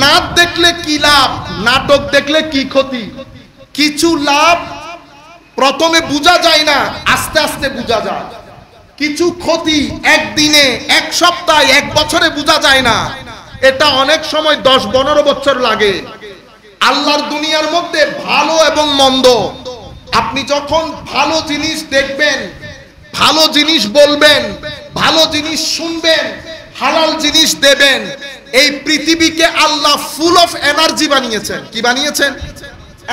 [SPEAKER 1] নাচ দেখলে কি লাভ, নাটক দেখলে কি ক্ষতি? কিছু লাভ প্রথমে বোঝা যায় না, আস্তে আস্তে বোঝা যায়। কিছু ক্ষতি একদিনে, এক সপ্তাহে, এক বছরে বোঝা যায় না, এটা অনেক সময় 10-15 বছর লাগে। আল্লাহর দুনিয়ার মধ্যে ভালো এবং মন্দ, আপনি যখন ভালো জিনিস দেখবেন, ভালো জিনিস বলবেন, ভালো জিনিস শুনবেন, হালাল জিনিস দেবেন, এই পৃথিবীকে আল্লাহ ফুল অফ এনার্জি বানিয়েছেন। কি বানিয়েছেন?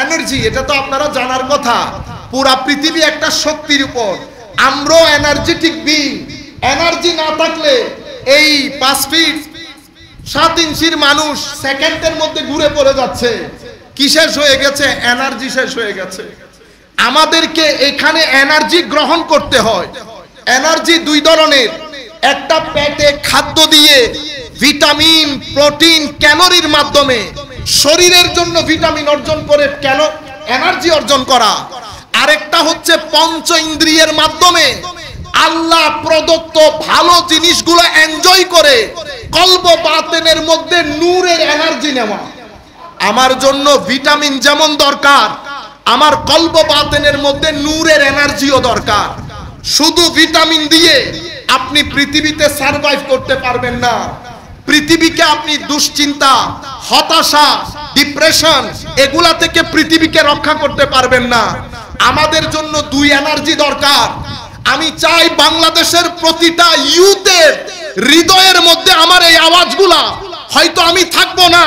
[SPEAKER 1] এনার্জি। এটা তো আপনারা জানার কথা। পুরা পৃথিবী একটা শক্তির উপর, আমরাও এনার্জেটিক বিং। এনার্জি না থাকলে এই 5 ফিট 7 ইঞ্চির মানুষ সেকেন্ডের মধ্যে ঘুরে পড়ে যাচ্ছে। কি শেষ হয়ে গেছে? এনার্জি শেষ হয়ে গেছে। আমাদেরকে এখানে এনার্জি গ্রহণ করতে হয়। এনার্জি 2 ধরনের, একটা পেটে খাদ্য দিয়ে ভিটামিন, প্রোটিন, ক্যালোরির মাধ্যমে শরীরের জন্য ভিটামিন অর্জন করে এনার্জি অর্জন করা। আরেকটা হচ্ছে পঞ্চ ইন্দ্রিয়ের মাধ্যমে আল্লাহ প্রদত্ত ভালো জিনিসগুলো এনজয় করে কলব বাতেনের মধ্যে নূরের এনার্জি নেওয়া। আমার জন্য ভিটামিন যেমন দরকার, আমার কলব বাতেনের মধ্যে নূরের এনার্জিও দরকার। শুধু ভিটামিন দিয়ে আপনি পৃথিবীতে সারভাইভ করতে পারবেন না। পৃথিবীকে আপনি দুশ্চিন্তা, হতাশা, ডিপ্রেশন এগুলা থেকে পৃথিবীকে রক্ষা করতে পারবেন না। আমাদের জন্য 2 এনার্জি দরকার। আমি চাই বাংলাদেশের প্রতিটা ইউথের হৃদয়ের মধ্যে আমার এই আওয়াজগুলা, হয়তো আমি থাকবো না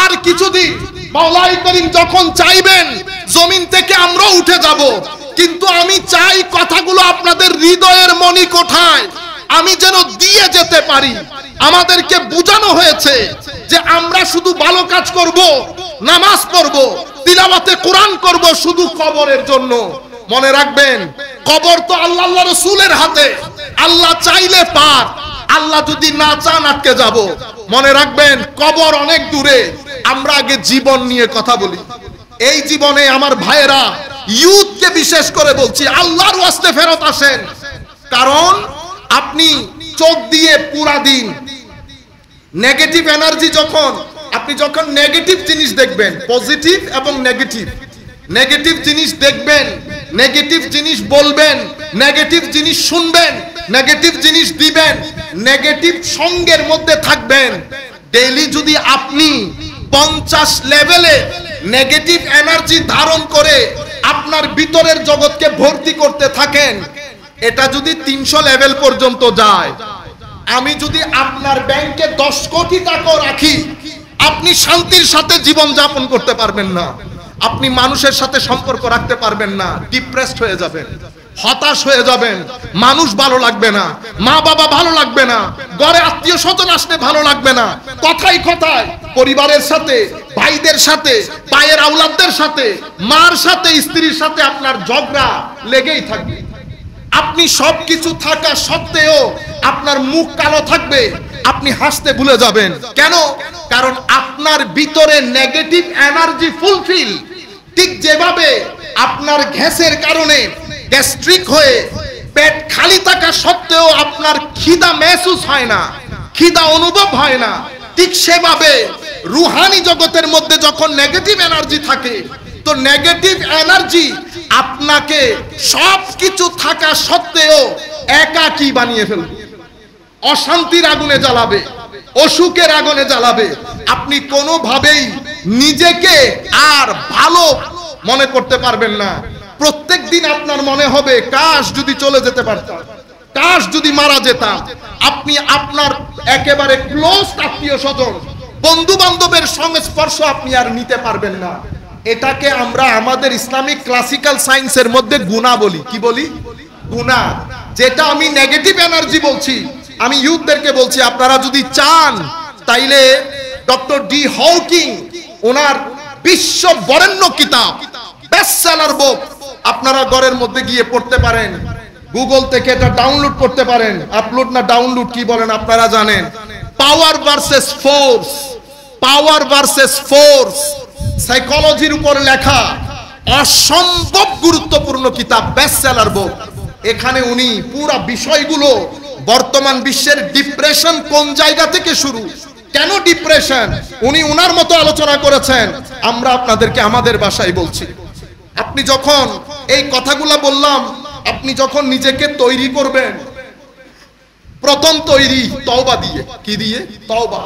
[SPEAKER 1] আর কিছুদিন, মাওলাই করিম যখন চাইবেন জমিন থেকে আমরাও উঠে যাব, কিন্তু আমি চাই কথাগুলো আপনাদের হৃদয়ের মণিকোঠায় আমি যেন দিয়ে যেতে পারি। আমাদেরকে বোঝানো হয়েছে যে আমরা শুধু ভালো কাজ করব, নামাজ পড়ব, তিলাওয়াতে কোরআন করব শুধু কবরের জন্য। মনে রাখবেন, কবর তো আল্লাহ রাসূলের হাতে। আল্লাহ চাইলে পার, আল্লাহ যদি না চান আটকে যাব। মনে রাখবেন, কবর অনেক দূরে। আমরা আগে জীবন নিয়ে কথা বলি। এই জীবনে আমার ভাইয়েরা, ইউথকে বিশেষ করে বলছি, আল্লাহর ওয়াস্তে ফেরত আসেন। কারণ আপনি চোখ দিয়ে পুরা দিন নেগেটিভ এনার্জি, আপনি যখন নেগেটিভ জিনিস দেখবেন, পজিটিভ এবং নেগেটিভ, নেগেটিভ জিনিস দেখবেন, নেগেটিভ জিনিস বলবেন, নেগেটিভ জিনিস শুনবেন, নেগেটিভ জিনিস দিবেন, নেগেটিভ সঙ্গের মধ্যে থাকবেন। ডেইলি যদি আপনি 50 লেভেলে নেগেটিভ এনার্জি ধারণ করে আপনার ভিতরের জগৎকে ভর্তি করতে থাকেন, এটা যদি 300 লেভেল পর্যন্ত যায়, আমি যদি আপনার ব্যাংকে 10 কোটি টাকা রাখি, আপনি শান্তির সাথে জীবন যাপন করতে পারবেন না। আপনি মানুষের সাথে সম্পর্ক রাখতে পারবেন না, ডিপ্রেসড হয়ে যাবেন, হতাশ হয়ে যাবেন, মানুষ ভালো লাগবে না, মা বাবা ভালো লাগবে না, ঘরে আত্মীয় স্বজন আসলে ভালো লাগবে না, কথায় কথায় পরিবারের সাথে, ভাইদের সাথে, ভাইয়ের আওলাদদের সাথে, মার সাথে, স্ত্রীর সাথে আপনার ঝগড়া লেগেই থাকবে। আপনি সবকিছু থাকা সত্ত্বেও আপনার মুখ কালো থাকবে, আপনি হাসতে ভুলে যাবেন। কেন? কারণ আপনার ভিতরে নেগেটিভ এনার্জি ফুলফিল। ঠিক যেভাবে আপনার গ্যাসের কারণে গ্যাস্ট্রিক হয়ে পেট খালি থাকা সত্ত্বেও আপনার খিদা মেহসুস হয় না, খিদা অনুভব হয় না, ঠিক সেভাবে রুহানি জগতের মধ্যে যখন নেগেটিভ এনার্জি থাকে, তো নেগেটিভ এনার্জি আপনাকে সবকিছু থাকা সত্ত্বেও একাকী বানিয়ে ফেলবে, অশান্তির আগুনে জ্বালাবে, অসুখের আগুনে জ্বালাবে। আপনি কোনোভাবেই নিজেকে আর ভালো মনে করতে পারবেন না। প্রত্যেক দিন আপনার মনে হবে, কাশ যদি চলে যেতে পারতাম, কাশ যদি মারা যেতাম। আপনি আপনার একেবারে ক্লোজ আত্মীয় স্বজন, বন্ধু বান্ধবের সংস্পর্শ আপনি আর নিতে পারবেন না। এটাকে আমরা আমাদের ইসলামিক ক্লাসিক্যাল সায়েন্সের মধ্যে গুনাহ বলি। কি বলি? গুনাহ। যেটা আমি নেগেটিভ এনার্জি বলছি, আমি ইউথদেরকে বলছি, আপনারা যদি চান তাইলে ডক্টর ডি হকিং ওনার বিশ্ব বরেণ্য কিতাব, বেস্টসেলার বুক, আপনারা ঘরের মধ্যে গিয়ে পড়তে পারেন, গুগল থেকে এটা ডাউনলোড করতে পারেন। আপলোড না ডাউনলোড কি বলেন আপনারা জানেন। Power versus force, power versus force, সাইকোলজির উপর লেখা অসম্ভব গুরুত্বপূর্ণ কিতাব, বেস্টসেলার বুক। এখানে উনি পুরো বিষয়গুলো, বর্তমান বিশ্বের ডিপ্রেশন কোন জায়গা থেকে শুরু, কেন ডিপ্রেশন, উনি উনার মতো আলোচনা করেছেন। আমরা আপনাদেরকে আমাদের ভাষায় বলছি। আপনি যখন এই কথাগুলো বললাম, আপনি যখন নিজেকে তৈরি করবেন, প্রথম তৈরি তওবা দিয়ে। কি দিয়ে? তওবা।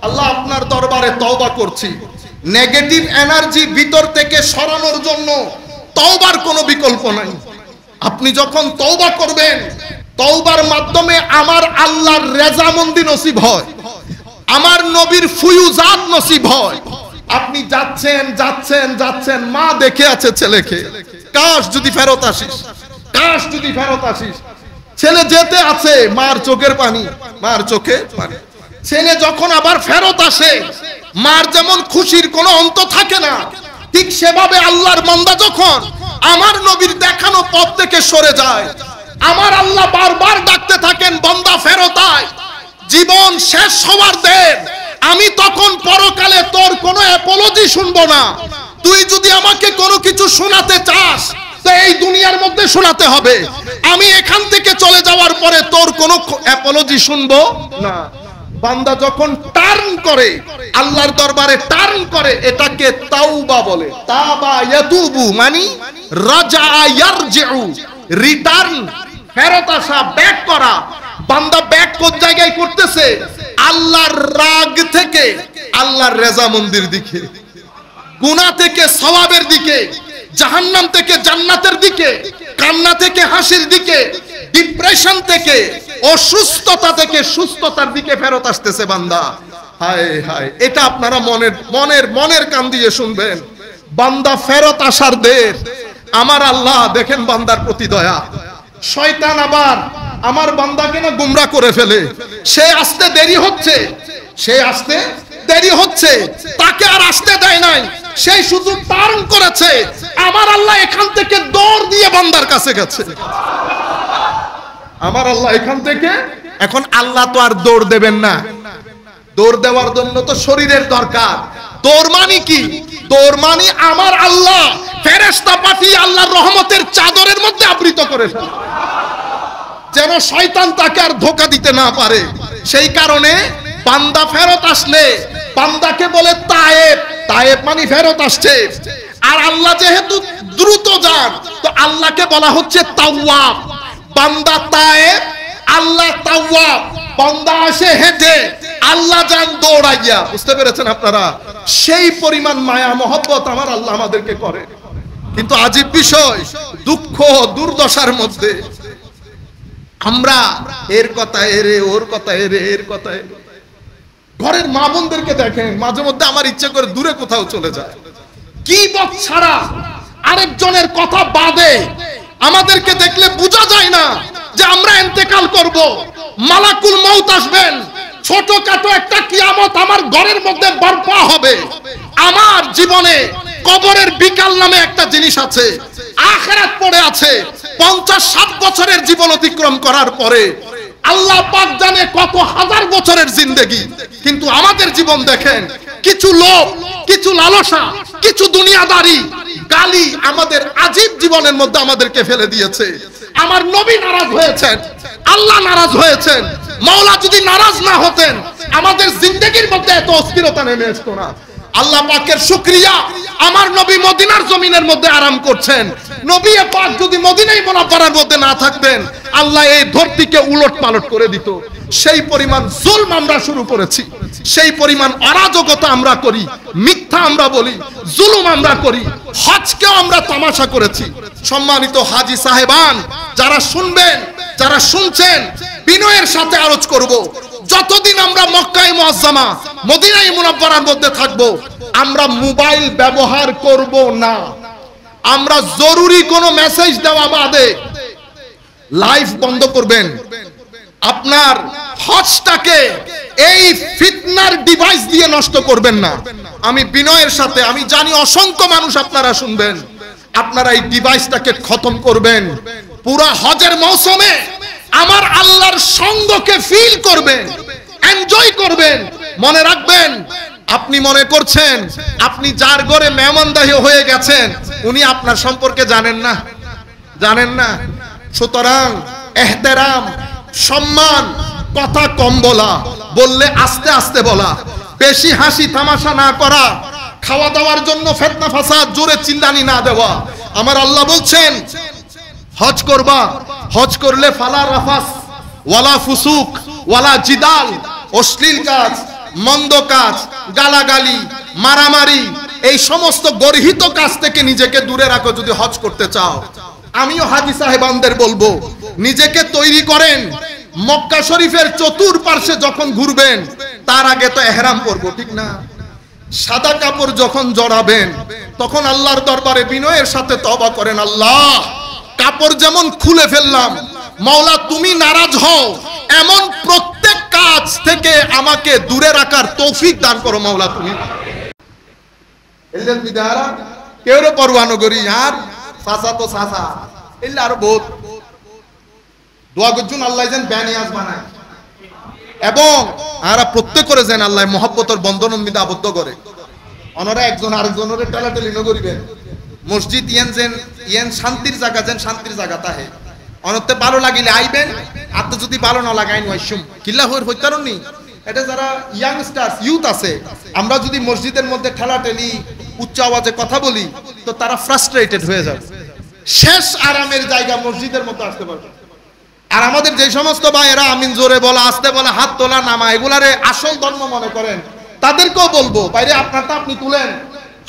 [SPEAKER 1] আল্লাহ আপনার দরবারে তওবা করছি, নেগেটিভ এনার্জি ভিতর থেকে সরানোর জন্য তওবার কোনো বিকল্প নাই। আপনি যখন তওবা করবেন, তওবার মাধ্যমে আমার আল্লাহর রেজামন্দি নসিব হয়, আমার নবীর ফুয়ুজাত নসিব হয়। আপনি যাচ্ছেন যাচ্ছেন যাচ্ছেন, মা দেখে আছে ছেলেকে, কাশ যদি ফেরত আসিস, কাশ যদি ফেরত আসিস। ছেলে যেতে আছে, মার চোখের পানি, মার চোখে পানি। ছেলে যখন আবার ফেরত আসে, মার যেমন খুশির কোনো অন্ত থাকে না, ঠিক সেভাবে আল্লাহর বান্দা যখন আমার নবীর দেখানো পথ থেকে সরে যায়, আমার আল্লাহ বারবার ডাকতে থাকেন, বান্দা ফেরত আয়, জীবন শেষ হওয়ার দেন। আমি তখন পরকালে তোর কোনো অ্যাপোলজি শুনবো না। তুই যদি আমাকে কোনো কিছু শোনাতে চাস, তো এই দুনিয়ার মধ্যে শোনাতে হবে। আমি এখান থেকে চলে যাওয়ার পরে তোর কোনো অ্যাপোলজি শুনবো না। বান্দা যখন টার্ন করে, আল্লাহর দরবারে টার্ন করে, এটাকে তাওবা বলে। তাবা ইয়াতুবু মানে রাজা ইয়ারজিউ, রিটার্ন, ফেরত আসা, ব্যাক করা। বান্দা ব্যাক কোন জায়গায় করতেছে? আল্লাহর রাগ থেকে আল্লাহর রেজামন্দির দিকে, গুনাহ থেকে সওয়াবের দিকে, জাহান্নাম থেকে জান্নাতের দিকে, কান্না থেকে হাসির দিকে, ডিপ্রেশন থেকে, অসুস্থতা থেকে সুস্থতার দিকে ফেরত আসতেছে বান্দা। হায় হায়, এটা আপনারা মনের মনের মনের কান দিয়ে শুনবেন। বান্দা ফেরত আসার দের, আমার আল্লাহ দেখেন বান্দার প্রতি দয়া। শয়তান আবার আমার বান্দাকে না গুমরাহ করে ফেলে। সে আসতে দেরি হচ্ছে, সে আসতে দেরি হচ্ছে, তাকে আর আসতে দেয় নাই, সেই শুধু টার্ন করেছে। আমার আল্লাহ এখান থেকে দৌড় দিয়ে বান্দার কাছে গেছে। আমার আল্লাহ এখান থেকে, এখন আল্লাহ তো আর দৌড় দেবেন না, দৌড় দেওয়ার জন্য তো শরীরের দরকার। দৌড় মানে কি? দৌড় মানে আমার আল্লাহ ফেরেশতা পাঠিয়ে আল্লাহর রহমতের চাদরের মধ্যে আবৃত করে ফেলে, যেন শয়তান তাকে আর ধোঁকা দিতে না পারে। সেই কারণে বান্দা ফেরত আসলে বান্দাকে বলে তায়েব, তায়েব মানে ফেরত আসছে। আর আল্লাহ যেহেতু দ্রুত যান, তো আল্লাহকে বলা হচ্ছে তাওয়াব। বান্দা তায়েব, আল্লাহ তাওয়াব। বান্দা আসে হেঁটে, আল্লাহ যান দৌড়াইয়া। বুঝতে পেরেছেন আপনারা? সেই পরিমাণ মায়া মহব্বত আমার আল্লাহ আমাদেরকে করে। কিন্তু আজীব বিষয়, দুঃখ দুর্দশার মধ্যে আমরা এর কথা এরে, ওর কথা এরে, এর কথা এরে। ঘরের মা বোনদেরকে দেখেন, মাঝে মধ্যে আমার ইচ্ছে করে দূরে কোথাও চলে যায়, কি বক ছাড়া আরেকজনের কথা বাদে আমাদেরকে দেখলে বোঝা যায় না যে আমরা ইন্তেকাল করব, মালাকুল মউত আসবেন, ছোটখাটো একটা কিয়ামত আমার ঘরের মধ্যে বর্পা হবে। আমার জীবনে কবরের বিকাল নামে একটা জিনিস আছে, আখিরাত পড়ে আছে। 50-60 বছরের জীবন অতিক্রম করার পরে আল্লাহ পাক জানে কত হাজার বছরের জিন্দেগি, কিন্তু আমাদের জীবন দেখেন, কিছু লোভ, কিছু লালসা, কিছু দুনিয়াদারি, গালি আমাদের আজীব জীবনের মধ্যে আমাদেরকে ফেলে দিয়েছে। আমার নবী নারাজ হয়েছেন, আল্লাহ নারাজ হয়েছেন। মাওলা যদি নারাজ না হতেন, আমাদের জিন্দেগির মধ্যে এত অস্থিরতা নেমে আসতো না। আল্লাহ পাকের শুকরিয়া, আমার নবী মদিনার জমিনের মধ্যে আরাম করছেন। নবী পাক যদি মদিনায় মুনাওয়ারার মধ্যে না থাকতেন, আল্লাহ এই ধরতিকে উলট পালট করে দিত। সেই পরিমাণ জুলম আমরা শুরু করেছি, সেই পরিমাণ অরাজকতা আমরা করি, মিথ্যা আমরা বলি, জুলুম আমরা করি, হজকেও আমরা তামাশা করেছি। সম্মানিত হাজী সাহেবান, যারা শুনবেন, যারা শুনছেন, বিনয়ের সাথে আরজ করব, যতদিন আমরা মক্কায়ে মুআজ্জামা মদিনায়ে মুনাওয়ারার মধ্যে থাকব, আমরা মোবাইল ব্যবহার করব না। আমরা জরুরি কোনো মেসেজ দেওয়া বাদে লাইভ বন্ধ করবেন। আপনার হজটাকে এই ফিতনার ডিভাইস দিয়ে নষ্ট করবেন না। আমি বিনয়ের সাথে, আমি জানি অসংখ্য মানুষ আপনারা শুনবেন, আপনারা এই ডিভাইসটাকে খতম করবেন। পুরা হজের মৌসুমে আমার আল্লাহর সঙ্গকে ফিল করবেন, এনজয় করবেন। মনে রাখবেন, আপনি মনে করছেন আপনি যার ঘরে মেহমানদাহি হয়ে গেছেন উনি আপনার সম্পর্কে জানেন না, জানেন না। সুতরাং এহতেরাম, সম্মান, কথা কম বলা, বললে আস্তে আস্তে বলা, বেশি হাসি তামাশা না করা, খাওয়া দাওয়ার জন্য ফিতনা ফাসাদ, জোরে চিল্লানি না দেওয়া। আমার আল্লাহ বলছেন হজ করবা, হজ করলে ফালা রাফাস ওয়ালা ফুসুক ওয়ালা জিদাল, অশ্লীল কাজ, মন্দ কাজ, গালাগালি, মারামারি, এই সমস্ত গর্হিত কাজ থেকে নিজেকে দূরে রাখো যদি হজ করতে চাও। আমিও হাজী সাহেবানদের বলবো নিজেকে তৈরি করেন। মক্কা শরীফের চতুর্পার্শ্বে যখন ঘুরবেন তার আগে তো ইহরাম পরবো, ঠিক না? সাদা কাপড় যখন জড়াবেন তখন আল্লাহর দরবারে বিনয়ের সাথে তওবা করেন, আল্লাহ কাপড় যেমন খুলে ফেললাম, মাওলা তুমি নারাজ হও এমন প্রত্যেক কাজ থেকে আমাকে দূরে রাখার তৌফিক দান করো মাওলা তুমি। এলেন বিদারা কেউ পরোয়া নগরী আর সাসা তো সাসা এলে আরো বহুত দোয়া করছুন আল্লাহ যেন ব্যানিয়াজ বানায় এবং আরা প্রত্যেক করে যেন আল্লাহ মহব্বতের বন্ধন মিদে আবদ্ধ করে। অনরা একজন আরেকজনের টেলাটেলি নগরিবেন। মসজিদ ইয়েন শান্তির জায়গা, যেন শান্তির জায়গা তাহে অনতে ভালো লাগিলে আইবেন, আর তো যদি ভালো না লাগাইন ওয়াইসুম কিল্লা হইর কারণ নি। এটা যারা ইয়াংস্টার্স ইউথ আছে, আমরা যদি মসজিদের মধ্যে ঠেলাঠেলি উচ্চ আওয়াজে কথা বলি তো তারা ফ্রাস্ট্রেটেড হয়ে যাবে। শেষ আরামের জায়গা মসজিদের মধ্যে আসতে পারবে। আর আমাদের যে সমস্ত ভাইয়েরা আমিন জোরে বলা, আস্তে বলা, হাত তোলা, নামা, এগুলারে আসল ধর্ম মনে করেন, তাদেরকেও বলবো বাইরে আপনারটা আপনি তুলেন,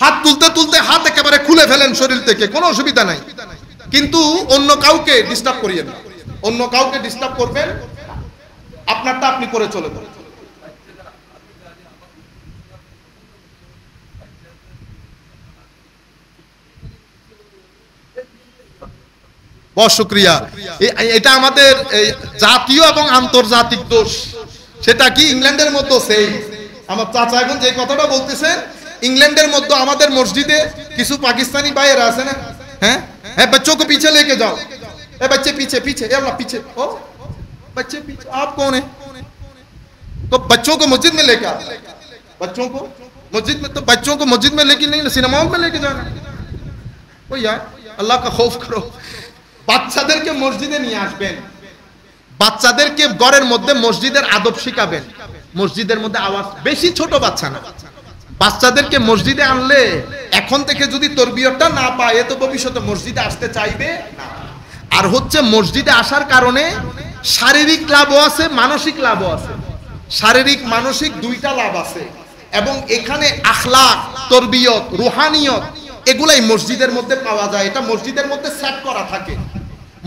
[SPEAKER 1] হাত তুলতে তুলতে হাত একেবারে খুলে ফেলেন শরীর থেকে, কোনো অসুবিধা নাই, কিন্তু অন্য কাউকে ডিস্টার্ব করিয়েন না। অন্য কাউকে ডিস্টার্ব করবেন, আপনারটা আপনি করে চলে যাবেন। बहुत शुक्रिया। এটা আমাদের জাতীয় এবং আন্তর্জাতিক দোষ। সেটা কি ইংল্যান্ডের মধ্যে সেই আমার চাচা এখন যে কথাটা বলতেছেন, इंग्लैंडের মধ্যে আমাদের মসজিদে কিছু পাকিস্তানি ভাইয়েরা আছে না, হ্যাঁ হ্যাঁ, बच्चों को पीछे लेके जाओ, ए बच्चे पीछे पीछे, ए अल्लाह पीछे, ओ बच्चे पीछे, आप कौन है? तो बच्चों को मस्जिद में लेके आओ, बच्चों को मस्जिद में, तो बच्चों को मस्जिद में लेके नहीं सिनेमा में लेके जाना। ओ यार अल्लाह का खौफ करो। বাচ্চাদেরকে মসজিদে নিয়ে আসবেন, বাচ্চাদেরকে ঘরের মধ্যে মসজিদের আদব শিখাবেন। মসজিদের মধ্যে আওয়াজ বেশি, ছোট বাচ্চা না, বাচ্চাদেরকে মসজিদে আনলে এখন থেকে যদি তরবিয়তটা না পায় এ তো ভবিষ্যতে মসজিদে আসতে চাইবে না। আর হচ্ছে মসজিদে আসার কারণে শারীরিক লাভও আছে, মানসিক লাভও আছে। শারীরিক মানসিক দুইটা লাভ আছে এবং এখানে আখলাক, তরবিয়ত, রুহানিয়ত এগুলাই মসজিদের মধ্যে পাওয়া যায়। এটা মসজিদের মধ্যে সেট করা থাকে।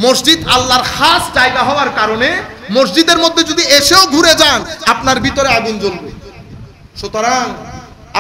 [SPEAKER 1] মসজিদ আল্লাহর খাস জায়গা হওয়ার কারণে মসজিদের মধ্যে যদি এসেও ঘুরে যান আপনার ভিতরে আগুন জ্বলবে। সুতরাং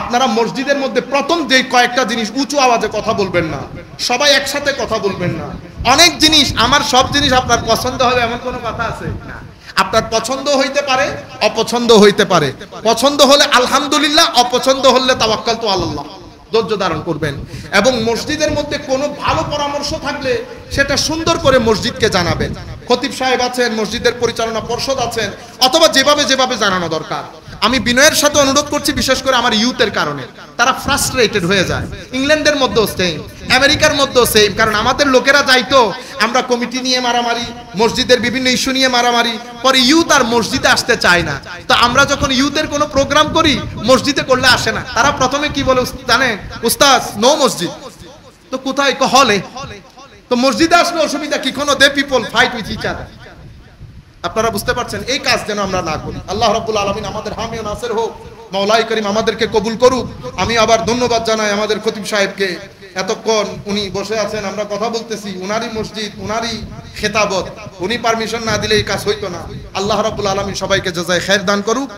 [SPEAKER 1] আপনারা মসজিদের মধ্যে প্রথম যে কয়েকটা জিনিস, উঁচু আওয়াজে কথা বলবেন না, সবাই একসাথে কথা বলবেন না। অনেক জিনিস, আমার সব জিনিস আপনার পছন্দ হবে এমন কোনো কথা আছে না। আপনার পছন্দ হইতে পারে, অপছন্দ হইতে পারে। পছন্দ হলে আলহামদুলিল্লাহ, অপছন্দ হলে তাওয়াক্কালতু আলাল্লাহ, ধৈর্য ধারণ করবেন। এবং মসজিদের মধ্যে কোনো ভালো পরামর্শ থাকলে সেটা সুন্দর করে মসজিদকে জানাবেন। খতিব সাহেব আছেন, মসজিদের পরিচালনা পর্ষদ আছেন, অথবা যেভাবে যেভাবে জানানো দরকার। আমি বিনয়ের সাথে অনুরোধ করছি, বিশেষ করে আমার ইউথের কারণে তারা ফ্রাস্ট্রেটেড হয়ে যায়। ইংল্যান্ডের মধ্যেও সেম, আমেরিকার মধ্যেও সেম। কারণ আমাদের লোকেরা যাইতো, আমরা কমিটি নিয়ে মারামারি, মসজিদের বিভিন্ন ইস্যু নিয়ে মারামারি, পরে ইউথ আর মসজিদে আসতে চায় না। তো আমরা যখন ইউথের কোনো প্রোগ্রাম করি মসজিদে করলে আসে না। তারা প্রথমে কি বলে জানেন, উস্তাদ নো মসজিদ। তো কোথায়? হলে। তো মসজিদে আসলে অসুবিধা কি? কোনো they people fight with each other. আপনারা বুঝতে পারছেন, এই কাজ যেন আমরা না করি। আল্লাহ রাব্বুল আলামিন আমাদের হামি ও নাসির হোক, মাওলাই করিম আমাদেরকে কবুল করুক। আমি আবার ধন্যবাদ জানাই আমাদের খতিব সাহেবকে। এতক্ষণ উনি বসে আছেন, আমরা কথা বলতেছি, উনারই মসজিদ, উনারই খেতাবত, উনি পারমিশন না দিলে এই কাজ হইতো না। আল্লাহ রাব্বুল আলামিন সবাইকে জাযায়ে খায়ের দান করুক।